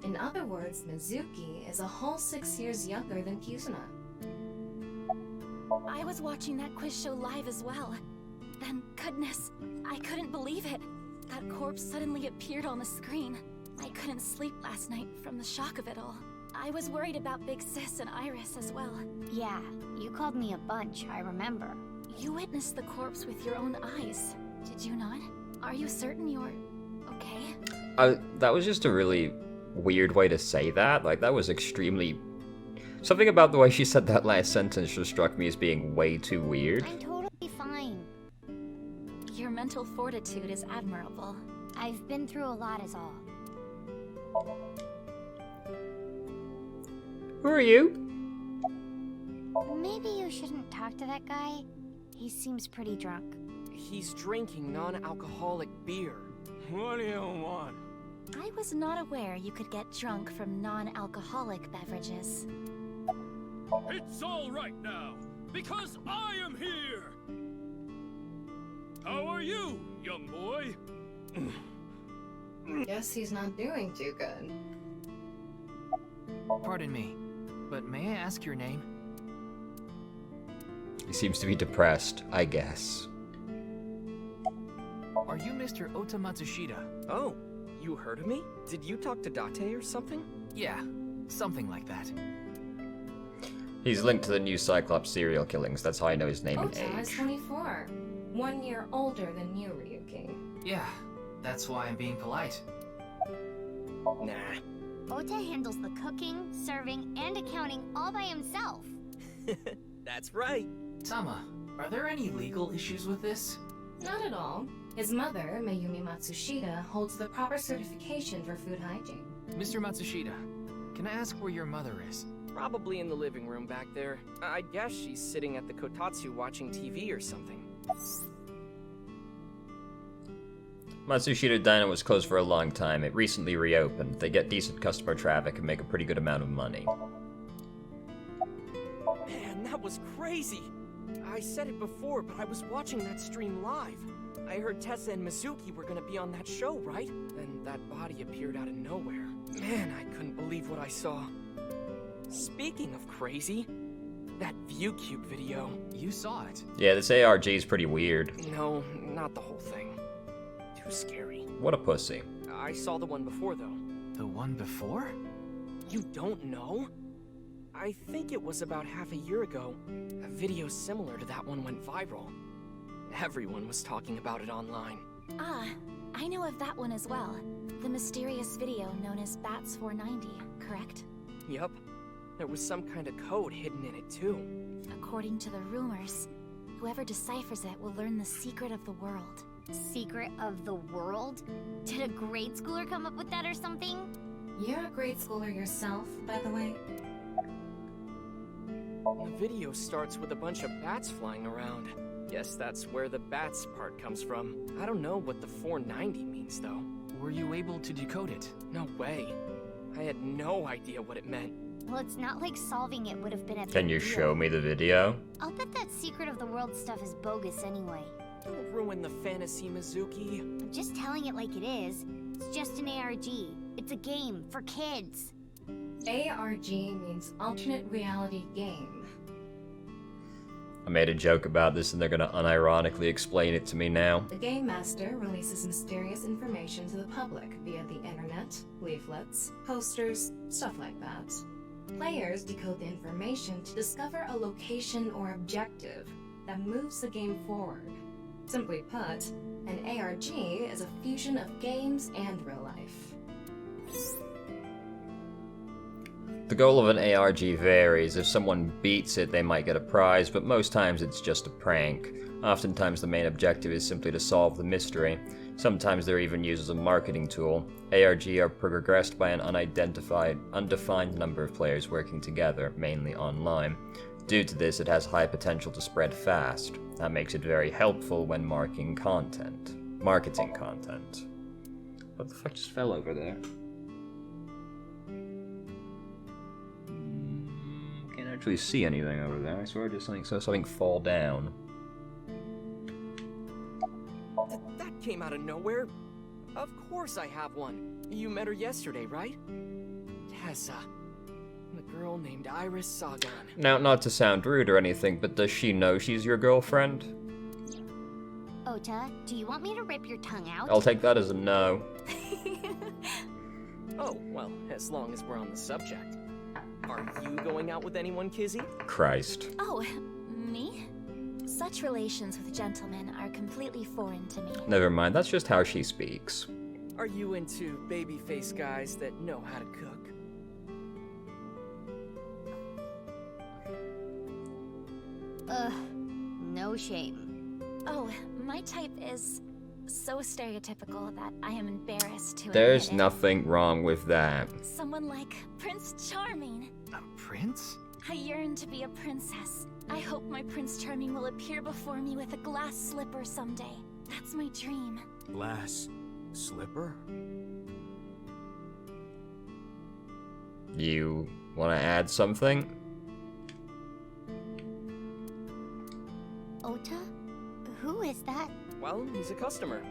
In other words, Mizuki is a whole 6 years younger than Kizuna. I was watching that quiz show live as well. Then, goodness, I couldn't believe it. That corpse suddenly appeared on the screen. I couldn't sleep last night from the shock of it all. I was worried about Big Sis and Iris as well. Yeah, you called me a bunch, I remember. You witnessed the corpse with your own eyes, did you not? Are you certain you're okay? That was just a really weird way to say that. Like, that was extremely... Something about the way she said that last sentence just struck me as being way too weird. I'm totally fine. Your mental fortitude is admirable. I've been through a lot is all. Who are you? Maybe you shouldn't talk to that guy. He seems pretty drunk. He's drinking non-alcoholic beer. What do you want? I was not aware you could get drunk from non-alcoholic beverages. It's all right now, because I am here! How are you, young boy? Guess he's not doing too good. Pardon me, but may I ask your name? He seems to be depressed, I guess. Are you Mr. Ota Matsushita? Oh, you heard of me? Did you talk to Date or something? Yeah, something like that. He's linked to the new Cyclops serial killings, that's how I know his name and Ota is age. 24. 1 year older than you, Ryuki. Yeah, that's why I'm being polite. Nah. Ota handles the cooking, serving, and accounting all by himself. That's right. Tama, are there any legal issues with this? Not at all. His mother, Mayumi Matsushita, holds the proper certification for food hygiene. Mr. Matsushita, can I ask where your mother is? Probably in the living room back there. I guess she's sitting at the kotatsu watching TV or something. Matsushita Diner was closed for a long time. It recently reopened. They get decent customer traffic and make a pretty good amount of money. Man, that was crazy! I said it before, but I was watching that stream live. I heard Tessa and Mizuki were gonna be on that show, right? Then that body appeared out of nowhere. Man, I couldn't believe what I saw. Speaking of crazy, that ViewCube video. You saw it? Yeah, this ARG is pretty weird. No, not the whole thing. Too scary. What a pussy. I saw the one before, though. The one before? You don't know? I think it was about half a year ago. A video similar to that one went viral. Everyone was talking about it online. Ah, I know of that one as well. The mysterious video known as Bats 490, correct? Yup. There was some kind of code hidden in it, too. According to the rumors, whoever deciphers it will learn the secret of the world. Secret of the world? Did a grade schooler come up with that or something? You're a grade schooler yourself, by the way. The video starts with a bunch of bats flying around. Guess that's where the bats part comes from. I don't know what the 490 means, though. Were you able to decode it? No way. I had no idea what it meant. Well, it's not like solving it would have been a Can big you deal. show me the video? I'll bet that secret of the world stuff is bogus anyway. Don't ruin the fantasy, Mizuki. I'm just telling it like it is. It's just an ARG. It's a game for kids. ARG means alternate reality game. I made a joke about this and they're gonna unironically explain it to me now. The Game Master releases mysterious information to the public via the internet, leaflets, posters, stuff like that. Players decode the information to discover a location or objective that moves the game forward. Simply put, an ARG is a fusion of games and real life. The goal of an ARG varies. If someone beats it, they might get a prize, but most times it's just a prank. Oftentimes the main objective is simply to solve the mystery. Sometimes they're even used as a marketing tool. ARG are progressed by an undefined number of players working together, mainly online. Due to this, it has high potential to spread fast. That makes it very helpful when marketing content. What the fuck just fell over there? Can't actually see anything over there. I swear I just saw something fall down. That came out of nowhere. Of course I have one. You met her yesterday, right? Tessa. The girl named Iris Sagan. Now, not to sound rude or anything, but does she know she's your girlfriend? Ota, do you want me to rip your tongue out? I'll take that as a no. Oh, well, as long as we're on the subject. Are you going out with anyone, Kizzy? Christ. Oh, me? Such relations with gentlemen are completely foreign to me. Never mind, that's just how she speaks. Are you into babyface guys that know how to cook? Ugh, no shame. Oh, my type is so stereotypical that I am embarrassed to There's admit it. nothing wrong with that. Someone like Prince Charming. A prince? I yearn to be a princess. I hope my Prince Charming will appear before me with a glass slipper someday. That's my dream. Glass slipper? You want to add something? Ota? Who is that? Well, he's a customer.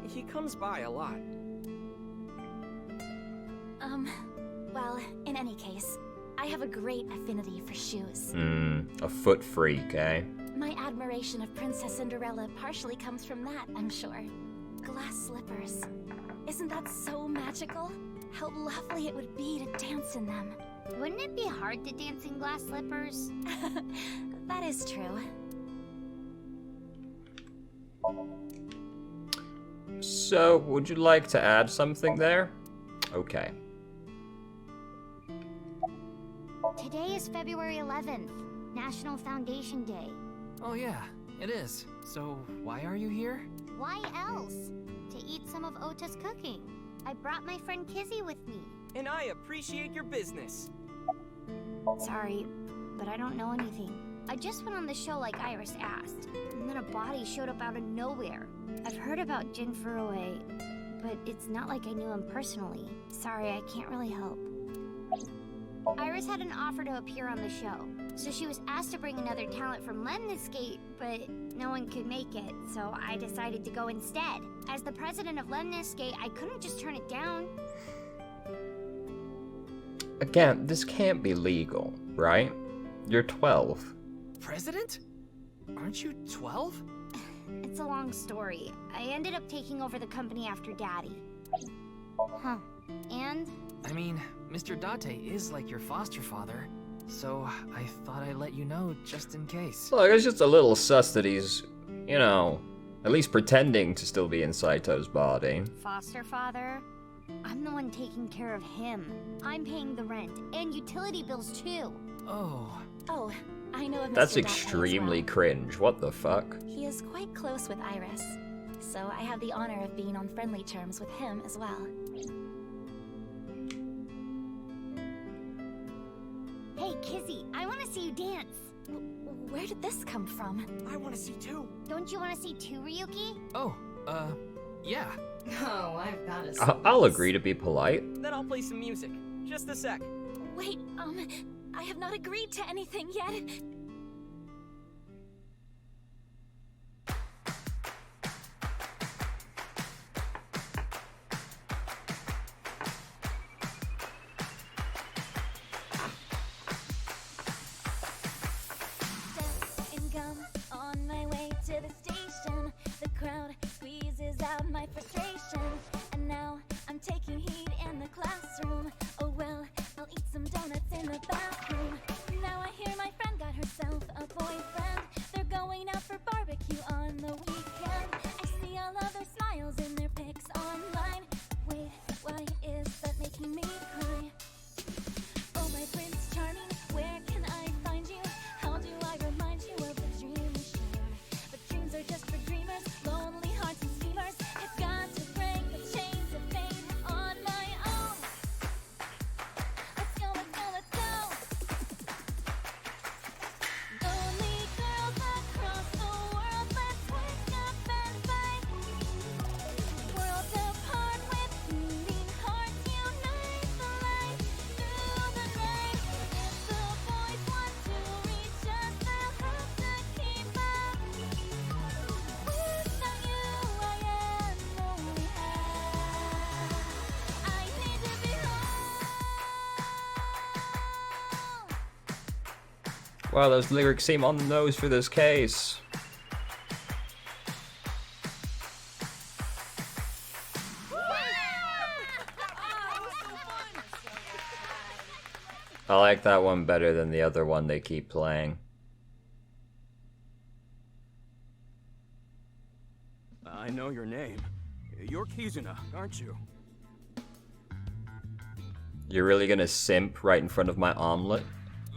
He comes by a lot. Well, in any case, I have a great affinity for shoes. A foot freak, eh? My admiration of Princess Cinderella partially comes from that, I'm sure. Glass slippers. Isn't that so magical? How lovely it would be to dance in them. Wouldn't it be hard to dance in glass slippers? That is true. So, would you like to add something there? Okay. Today is February 11th, National Foundation Day. Oh yeah, it is. So, why are you here? Why else? To eat some of Ota's cooking. I brought my friend Kizzy with me. And I appreciate your business. Sorry, but I don't know anything. I just went on the show like Iris asked, and then a body showed up out of nowhere. I've heard about Jin Furue, but it's not like I knew him personally. Sorry, I can't really help. Iris had an offer to appear on the show, so she was asked to bring another talent from Lemniscate, but no one could make it, so I decided to go instead. As the president of Lemniscate, I couldn't just turn it down. Again, this can't be legal, right? You're 12. President? Aren't you 12? It's a long story. I ended up taking over the company after Daddy. Huh. And? I mean, Mr. Date is like your foster father, so I thought I'd let you know just in case. Look, it's just a little sus that he's, you know, at least pretending to still be in Saito's body. Foster father? I'm the one taking care of him. I'm paying the rent and utility bills too. Oh. Oh, I know of Mr. That's Date extremely as well. cringe. What the fuck? He is quite close with Iris, so I have the honor of being on friendly terms with him as well. Hey, Kizzy, I want to see you dance. Where did this come from? I want to see too. Don't you want to see too, Ryuki? Oh, yeah. Oh, I've got to I'll agree to be polite. Then I'll play some music. Just a sec. Wait, I have not agreed to anything yet. And gum on my way to the station. The crowd squeezes out my frustration. And now I'm taking heat in the classroom. Oh well, I'll eat some donuts in the bathroom. Now I hear my friend got herself a boyfriend. They're going out for barbecue on the weekend. I see all of their smiles in their pics online. Wait, why is that making me cry? Oh my Prince Charming, where can I find you? How do I remind you of the dream we shared? But dreams are just for dreamers, lonely hearts and schemers. I've got to break the chains of fate on my own. Let's go, let's go, let's go. Lonely girls across the world, let's wake up and fight. Worlds apart with beating hearts, unite the light through the night. If the boys want to reach us, they'll have to keep up. Without you, I am lonely. I need to be home. Wow, those lyrics seem on the nose for this case. I like that one better than the other one they keep playing. I know your name. You're Kizuna, aren't you? You're really gonna simp right in front of my omelet?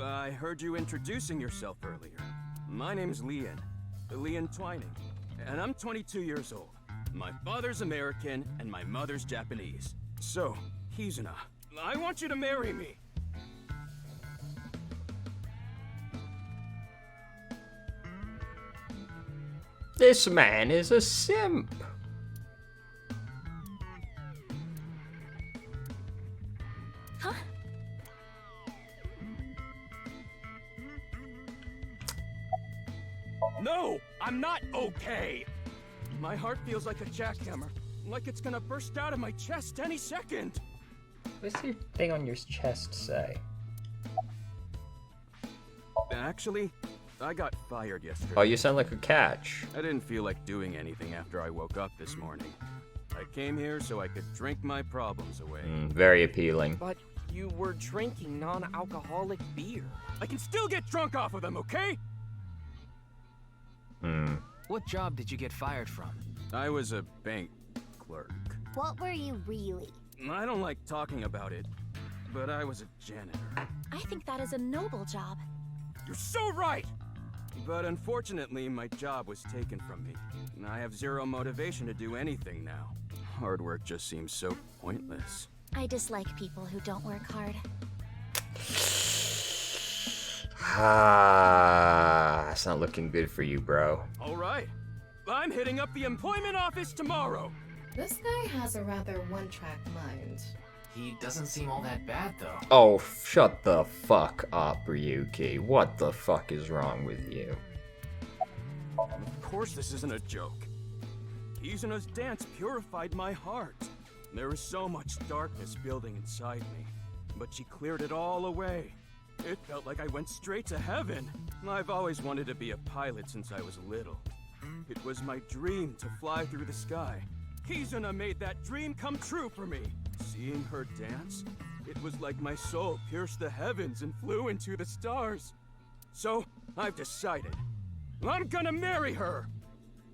I heard you introducing yourself earlier. My name's Lian Twining, and I'm 22 years old. My father's American and my mother's Japanese. So, Kizuna, I want you to marry me. This man is a simp. Huh? No, I'm not okay. My heart feels like a jackhammer, like it's gonna burst out of my chest any second. What's your thing on your chest say? Actually, I got fired yesterday. Oh, you sound like a catch. I didn't feel like doing anything after I woke up this morning. I came here so I could drink my problems away. Very appealing. But you were drinking non-alcoholic beer. I can still get drunk off of them, okay? What job did you get fired from? I was a bank clerk. What were you really? I don't like talking about it, but I was a janitor. I think that is a noble job. You're so right! But unfortunately, my job was taken from me. And I have zero motivation to do anything now. Hard work just seems so pointless. I dislike people who don't work hard. Ah, it's not looking good for you, bro. All right. I'm hitting up the employment office tomorrow. This guy has a rather one-track mind. He doesn't seem all that bad, though. Oh, shut the fuck up, Ryuki. What the fuck is wrong with you? Of course this isn't a joke. Kizuna's dance purified my heart. There was so much darkness building inside me, but she cleared it all away. It felt like I went straight to heaven. I've always wanted to be a pilot since I was little. It was my dream to fly through the sky. Kizuna made that dream come true for me. Seeing her dance, it was like my soul pierced the heavens and flew into the stars. So, I've decided. I'm gonna marry her!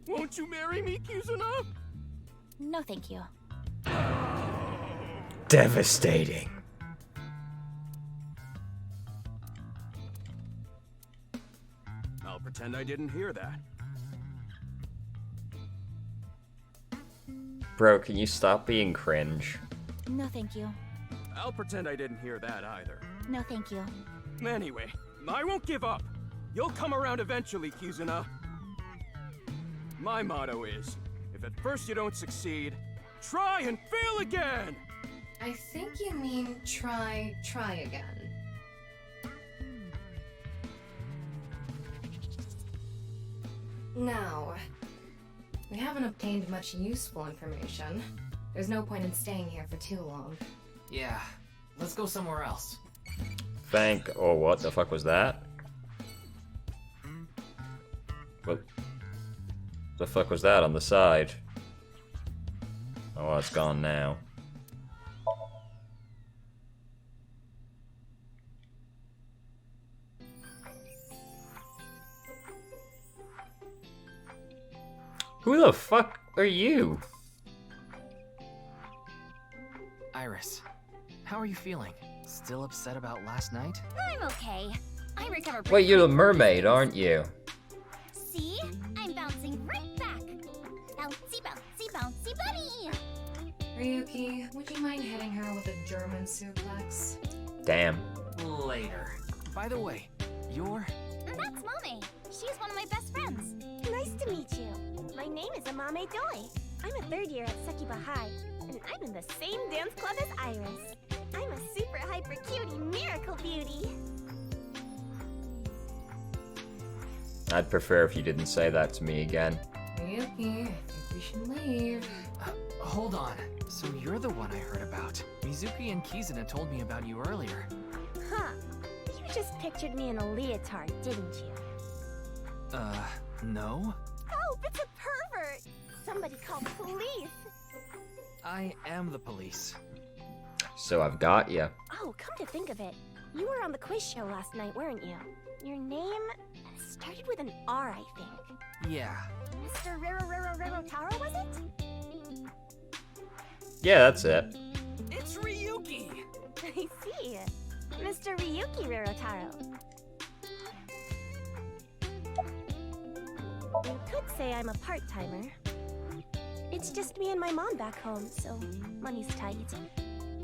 Won't you marry me, Kizuna? No, thank you. Devastating. I'll pretend I didn't hear that. Bro, can you stop being cringe? No, thank you. I'll pretend I didn't hear that either. No, thank you. Anyway, I won't give up. You'll come around eventually, Kizuna. My motto is, if at first you don't succeed, try and fail again! I think you mean try again. Now, we haven't obtained much useful information. There's no point in staying here for too long. Yeah, let's go somewhere else. Oh, what the fuck was that? What the fuck was that on the side? Oh, well, it's gone now. Who the fuck are you? Iris, how are you feeling? Still upset about last night? I'm okay. I recovered. Wait, you're the mermaid, aren't you? See? I'm bouncing right back. Bouncy, bouncy, bouncy bunny. Ryuki, would you mind hitting her with a German suplex? Damn. Later. By the way, you're... That's Mame. She's one of my best friends. Nice to meet you. My name is Amame Doi. I'm a third year at Sekiba High, and I'm in the same dance club as Iris. I'm a super hyper cutie miracle beauty. I'd prefer if you didn't say that to me again. Ryuki, I think we should leave. Hold on. So you're the one I heard about. Mizuki and Kizuna told me about you earlier. Huh. You just pictured me in a leotard, didn't you? No? Oh, it's a pervert! Somebody call the police! I am the police. So I've got you. Oh, come to think of it, you were on the quiz show last night, weren't you? Your name started with an R, I think. Yeah. Mr. Rero was it? Yeah, that's it. It's Ryuki! I see. Mr. Ryuki Rerotaro. You could say I'm a part-timer. It's just me and my mom back home, so money's tight.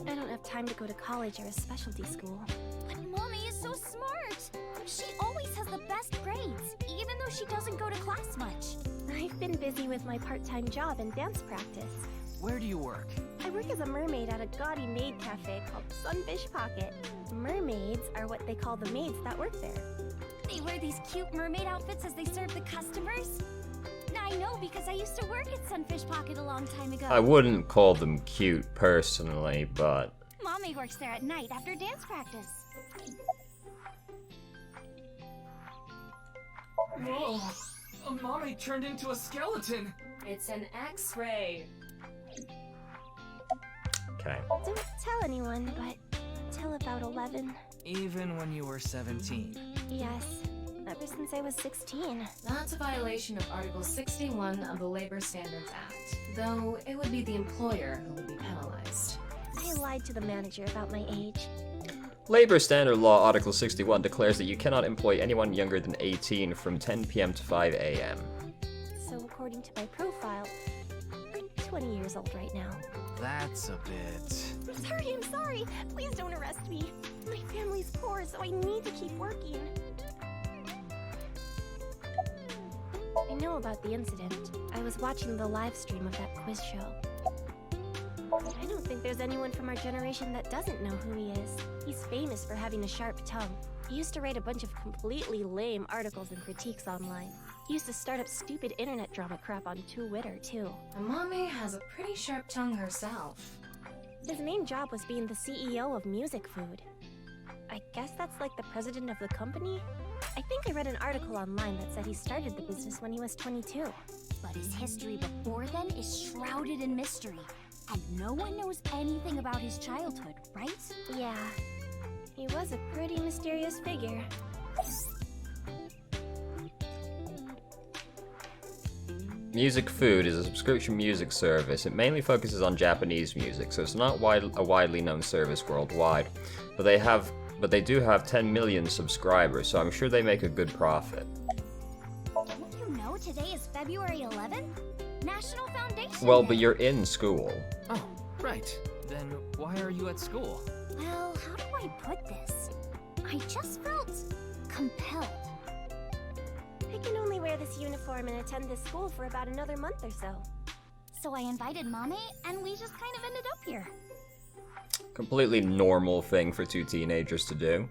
I don't have time to go to college or a specialty school. But Mommy is so smart! She always has the best grades, even though she doesn't go to class much. I've been busy with my part-time job and dance practice. Where do you work? I work as a mermaid at a gaudy maid cafe called Sunfish Pocket. Mermaids are what they call the maids that work there. They wear these cute mermaid outfits as they serve the customers? I know because I used to work at Sunfish Pocket a long time ago. I wouldn't call them cute personally, but... Mommy works there at night after dance practice. Whoa! Mommy turned into a skeleton! It's an X-ray. Okay. Don't tell anyone, but until about 11. Even when you were 17. Yes, ever since I was 16. That's a violation of Article 61 of the Labor Standards Act, though it would be the employer who would be penalized. I lied to the manager about my age. Labor Standard Law Article 61 declares that you cannot employ anyone younger than 18 from 10 p.m. to 5 a.m. So according to my profile, I'm 20 years old right now. That's a bit... I'm sorry. Please don't arrest me. My family's poor, so I need to keep working. I know about the incident. I was watching the live stream of that quiz show. I don't think there's anyone from our generation that doesn't know who he is. He's famous for having a sharp tongue. He used to write a bunch of completely lame articles and critiques online. He used to start up stupid internet drama crap on Twitter, too. And Mommy has a pretty sharp tongue herself. His main job was being the CEO of Music Food. I guess that's like the president of the company? I think I read an article online that said he started the business when he was 22. But his history before then is shrouded in mystery. And no one knows anything about his childhood, right? Yeah. He was a pretty mysterious figure. Music Food is a subscription music service. It mainly focuses on Japanese music, so it's not a widely known service worldwide. But they do have 10 million subscribers, so I'm sure they make a good profit. Don't you know today is February 11th? National Foundation Well, Day. but you're in school. Oh, right. Then why are you at school? Well, how do I put this? I just felt compelled. I can only wear this uniform and attend this school for about another month or so. So I invited Mommy, and we just kind of ended up here. Completely normal thing for two teenagers to do.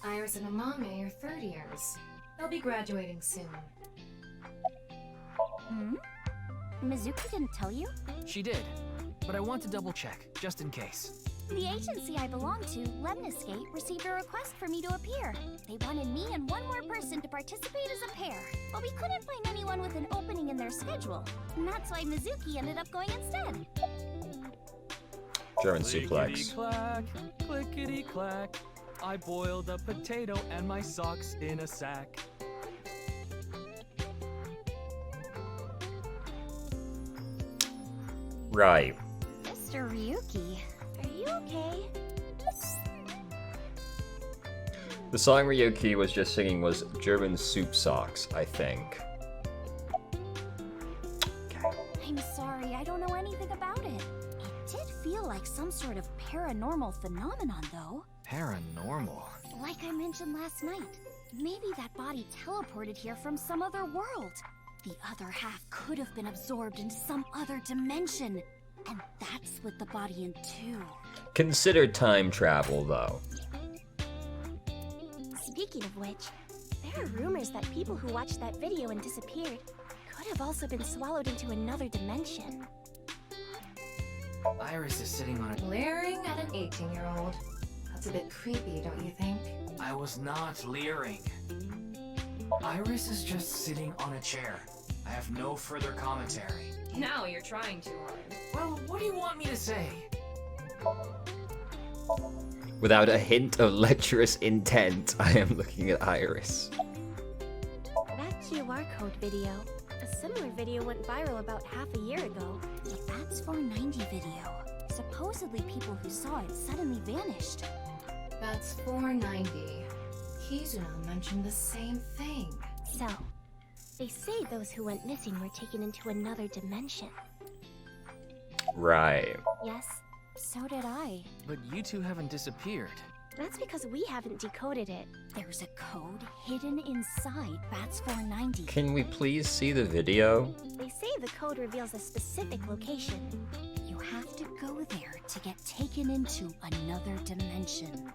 Iris and Amame are third years. They'll be graduating soon. Mizuki didn't tell you? She did, but I want to double check, just in case. The agency I belong to, Lemniscape, received a request for me to appear. They wanted me and one more person to participate as a pair, but we couldn't find anyone with an opening in their schedule. And that's why Mizuki ended up going instead. German suplex. Clickety-clack, clickety-clack. I boiled a potato and my socks in a sack. Right. Mr. Ryuki, are you okay? The song Ryuki was just singing was German Soup Socks, I think. I'm sorry, I don't know anything about it. It did feel like some sort of paranormal phenomenon, though. Paranormal? Like I mentioned last night, maybe that body teleported here from some other world. The other half could have been absorbed into some other dimension, and that split the body in two. Consider time travel, though. Speaking of which, there are rumors that people who watched that video and disappeared could have also been swallowed into another dimension. Iris is sitting on a... Leering at an 18-year-old. That's a bit creepy, don't you think? I was not leering. Iris is just sitting on a chair. I have no further commentary. Now you're trying too hard. Well, what do you want me to say? Without a hint of lecherous intent, I am looking at Iris. That QR code video. A similar video went viral about half a year ago. But that's 490 video. Supposedly people who saw it suddenly vanished. That's 490. Kizuna mentioned the same thing. So, they say those who went missing were taken into another dimension. Right. Yes, so did I. But you two haven't disappeared. That's because we haven't decoded it. There's a code hidden inside Bats 490. Can we please see the video? They say the code reveals a specific location. You have to go there to get taken into another dimension.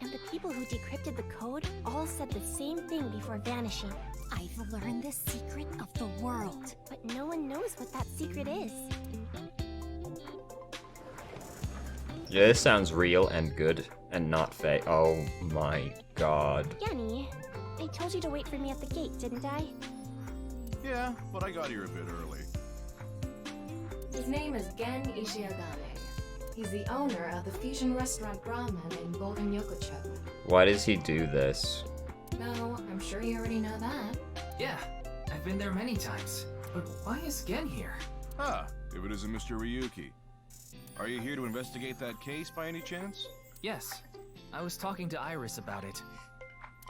And the people who decrypted the code all said the same thing before vanishing. I've learned the secret of the world. But no one knows what that secret is. Yeah, this sounds real and good and not fake. Oh my god. Yanni, I told you to wait for me at the gate, didn't I? Yeah, but I got here a bit early. His name is Gen Ishiagane. He's the owner of the fusion restaurant Ramen in Golden Yokocho. Why does he do this? No, I'm sure you already know that. Yeah, I've been there many times. But why is Gen here? Ah, if it isn't Mr. Ryuki. Are you here to investigate that case by any chance? Yes, I was talking to Iris about it.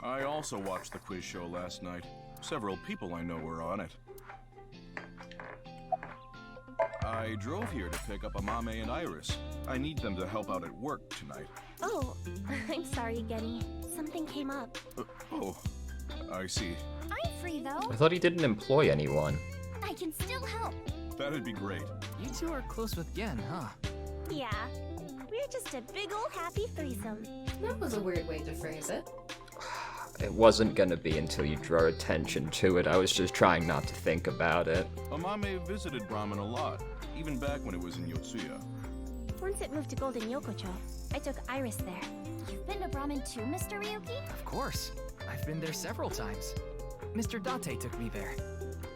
I also watched the quiz show last night. Several people I know were on it. I drove here to pick up Amame and Iris. I need them to help out at work tonight. Oh, I'm sorry, Genny. Something came up. Oh, I see. I'm free though. I thought he didn't employ anyone. I can still help. That'd be great. You two are close with Gen, huh? Yeah, we're just a big ol' happy threesome. That was a weird way to phrase it. It wasn't gonna be until you drew attention to it. I was just trying not to think about it. Amame visited Brahman a lot, even back when it was in Yotsuya. Once it moved to Golden Yokocho, I took Iris there. You've been to Brahmin too, Mr. Ryuki? Of course. I've been there several times. Mr. Date took me there.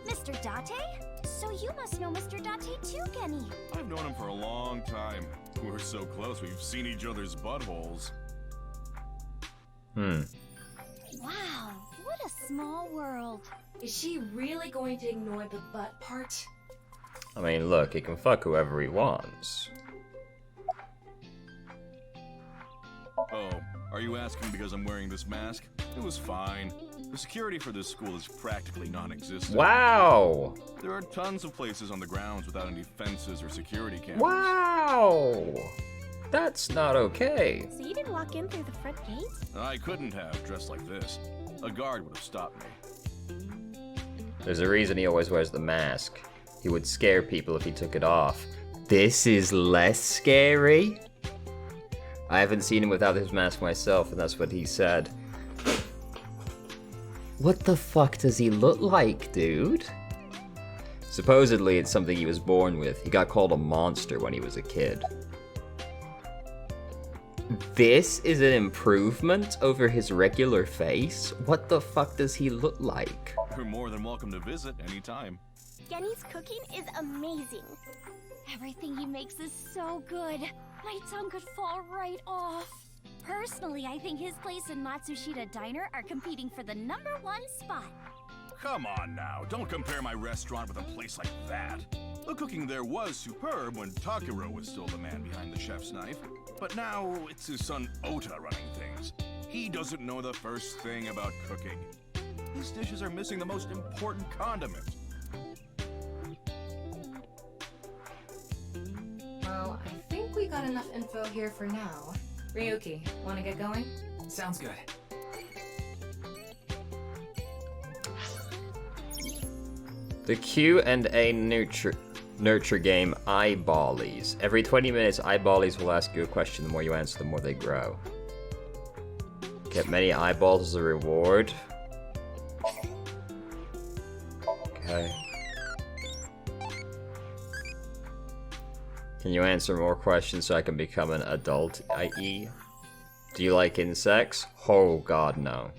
Mr. Date? So you must know Mr. Date too, Genny. I've known him for a long time. We're so close, we've seen each other's buttholes. Wow, what a small world. Is she really going to ignore the butt part? I mean, look, he can fuck whoever he wants. Oh, are you asking because I'm wearing this mask? It was fine. The security for this school is practically non-existent. Wow! There are tons of places on the grounds without any fences or security cameras. Wow! That's not okay. So you didn't walk in through the front gate? I couldn't have, dressed like this. A guard would have stopped me. There's a reason he always wears the mask. He would scare people if he took it off. This is less scary? I haven't seen him without his mask myself, and that's what he said. What the fuck does he look like, dude? Supposedly it's something he was born with. He got called a monster when he was a kid. This is an improvement over his regular face? What the fuck does he look like? You're more than welcome to visit anytime. Genny's cooking is amazing. Everything he makes is so good. My tongue could fall right off. Personally, I think his place and Matsushita Diner are competing for the #1 spot. Come on now, don't compare my restaurant with a place like that. The cooking there was superb when Takiro was still the man behind the chef's knife. But now it's his son Ota running things. He doesn't know the first thing about cooking. His dishes are missing the most important condiment. Well, I think we got enough info here for now. Ryuki, wanna get going? Sounds good. The Q&A nurture game Eyeballies. Every 20 minutes, Eyeballies will ask you a question. The more you answer, the more they grow. Get many eyeballs as a reward. Okay. Can you answer more questions so I can become an adult, i.e.? Do you like insects? Oh god, no.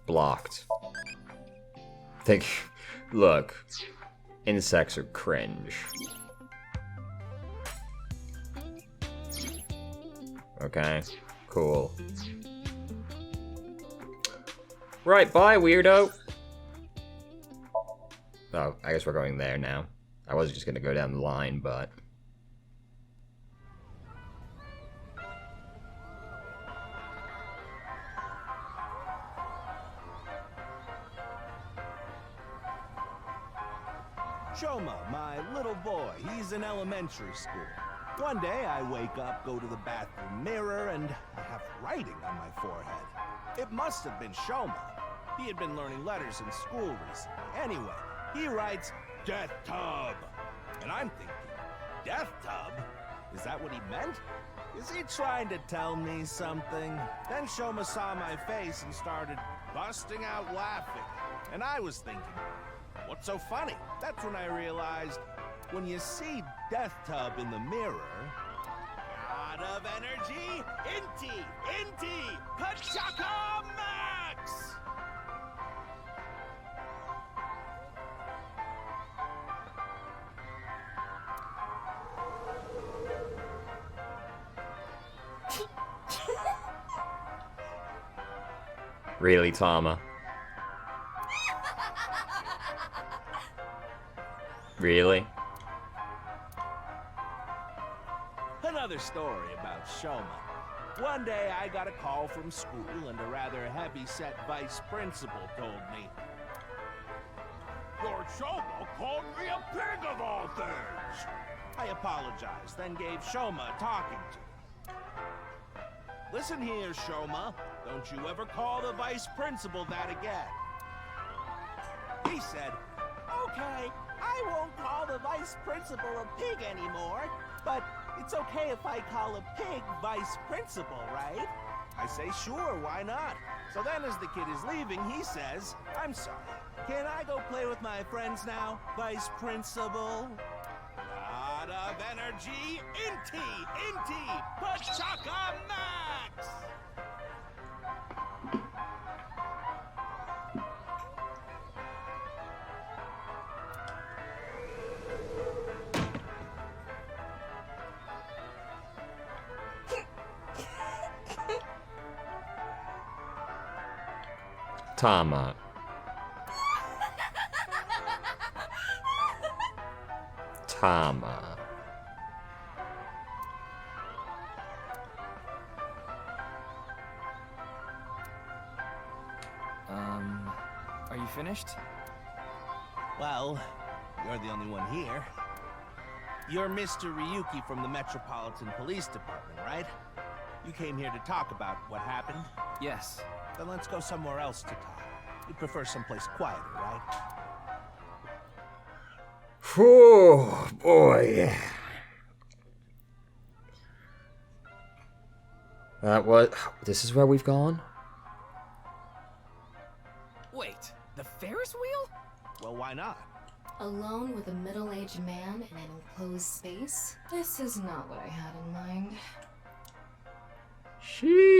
Blocked. Look. Insects are cringe. Okay, cool. Right, bye, weirdo! Oh, I guess we're going there now. I was just gonna go down the line, but... Shoma, my little boy, he's in elementary school. One day I wake up, go to the bathroom mirror, and I have writing on my forehead. It must have been Shoma. He had been learning letters in school recently. Anyway, he writes, Death Tub. And I'm thinking, Death Tub? Is that what he meant? Is he trying to tell me something? Then Shoma saw my face and started busting out laughing. And I was thinking, what's so funny? That's when I realized, when you see Death Tub in the mirror... God of energy, Inti, Pachaka Max! Really, Tama? Really? Another story about Shoma. One day I got a call from school and a rather heavy-set vice principal told me, Your Shoma called me a pig of all things! I apologized, then gave Shoma a talking to. Listen here, Shoma. Don't you ever call the vice principal that again. He said, okay, I won't call the vice principal a pig anymore, but it's okay if I call a pig vice principal, right? I say, sure, why not? So then as the kid is leaving, he says, I'm sorry, can I go play with my friends now, vice principal? God of energy, Inti, Pachaka Max! Tama. Tama. Are you finished? Well, you're the only one here. You're Mr. Ryuki from the Metropolitan Police Department, right? You came here to talk about what happened? Yes. Then let's go somewhere else to talk. You'd prefer someplace quieter, right? Oh, boy. That was... This is where we've gone? Wait, the Ferris wheel? Well, why not? Alone with a middle-aged man in an enclosed space? This is not what I had in mind. Sheesh.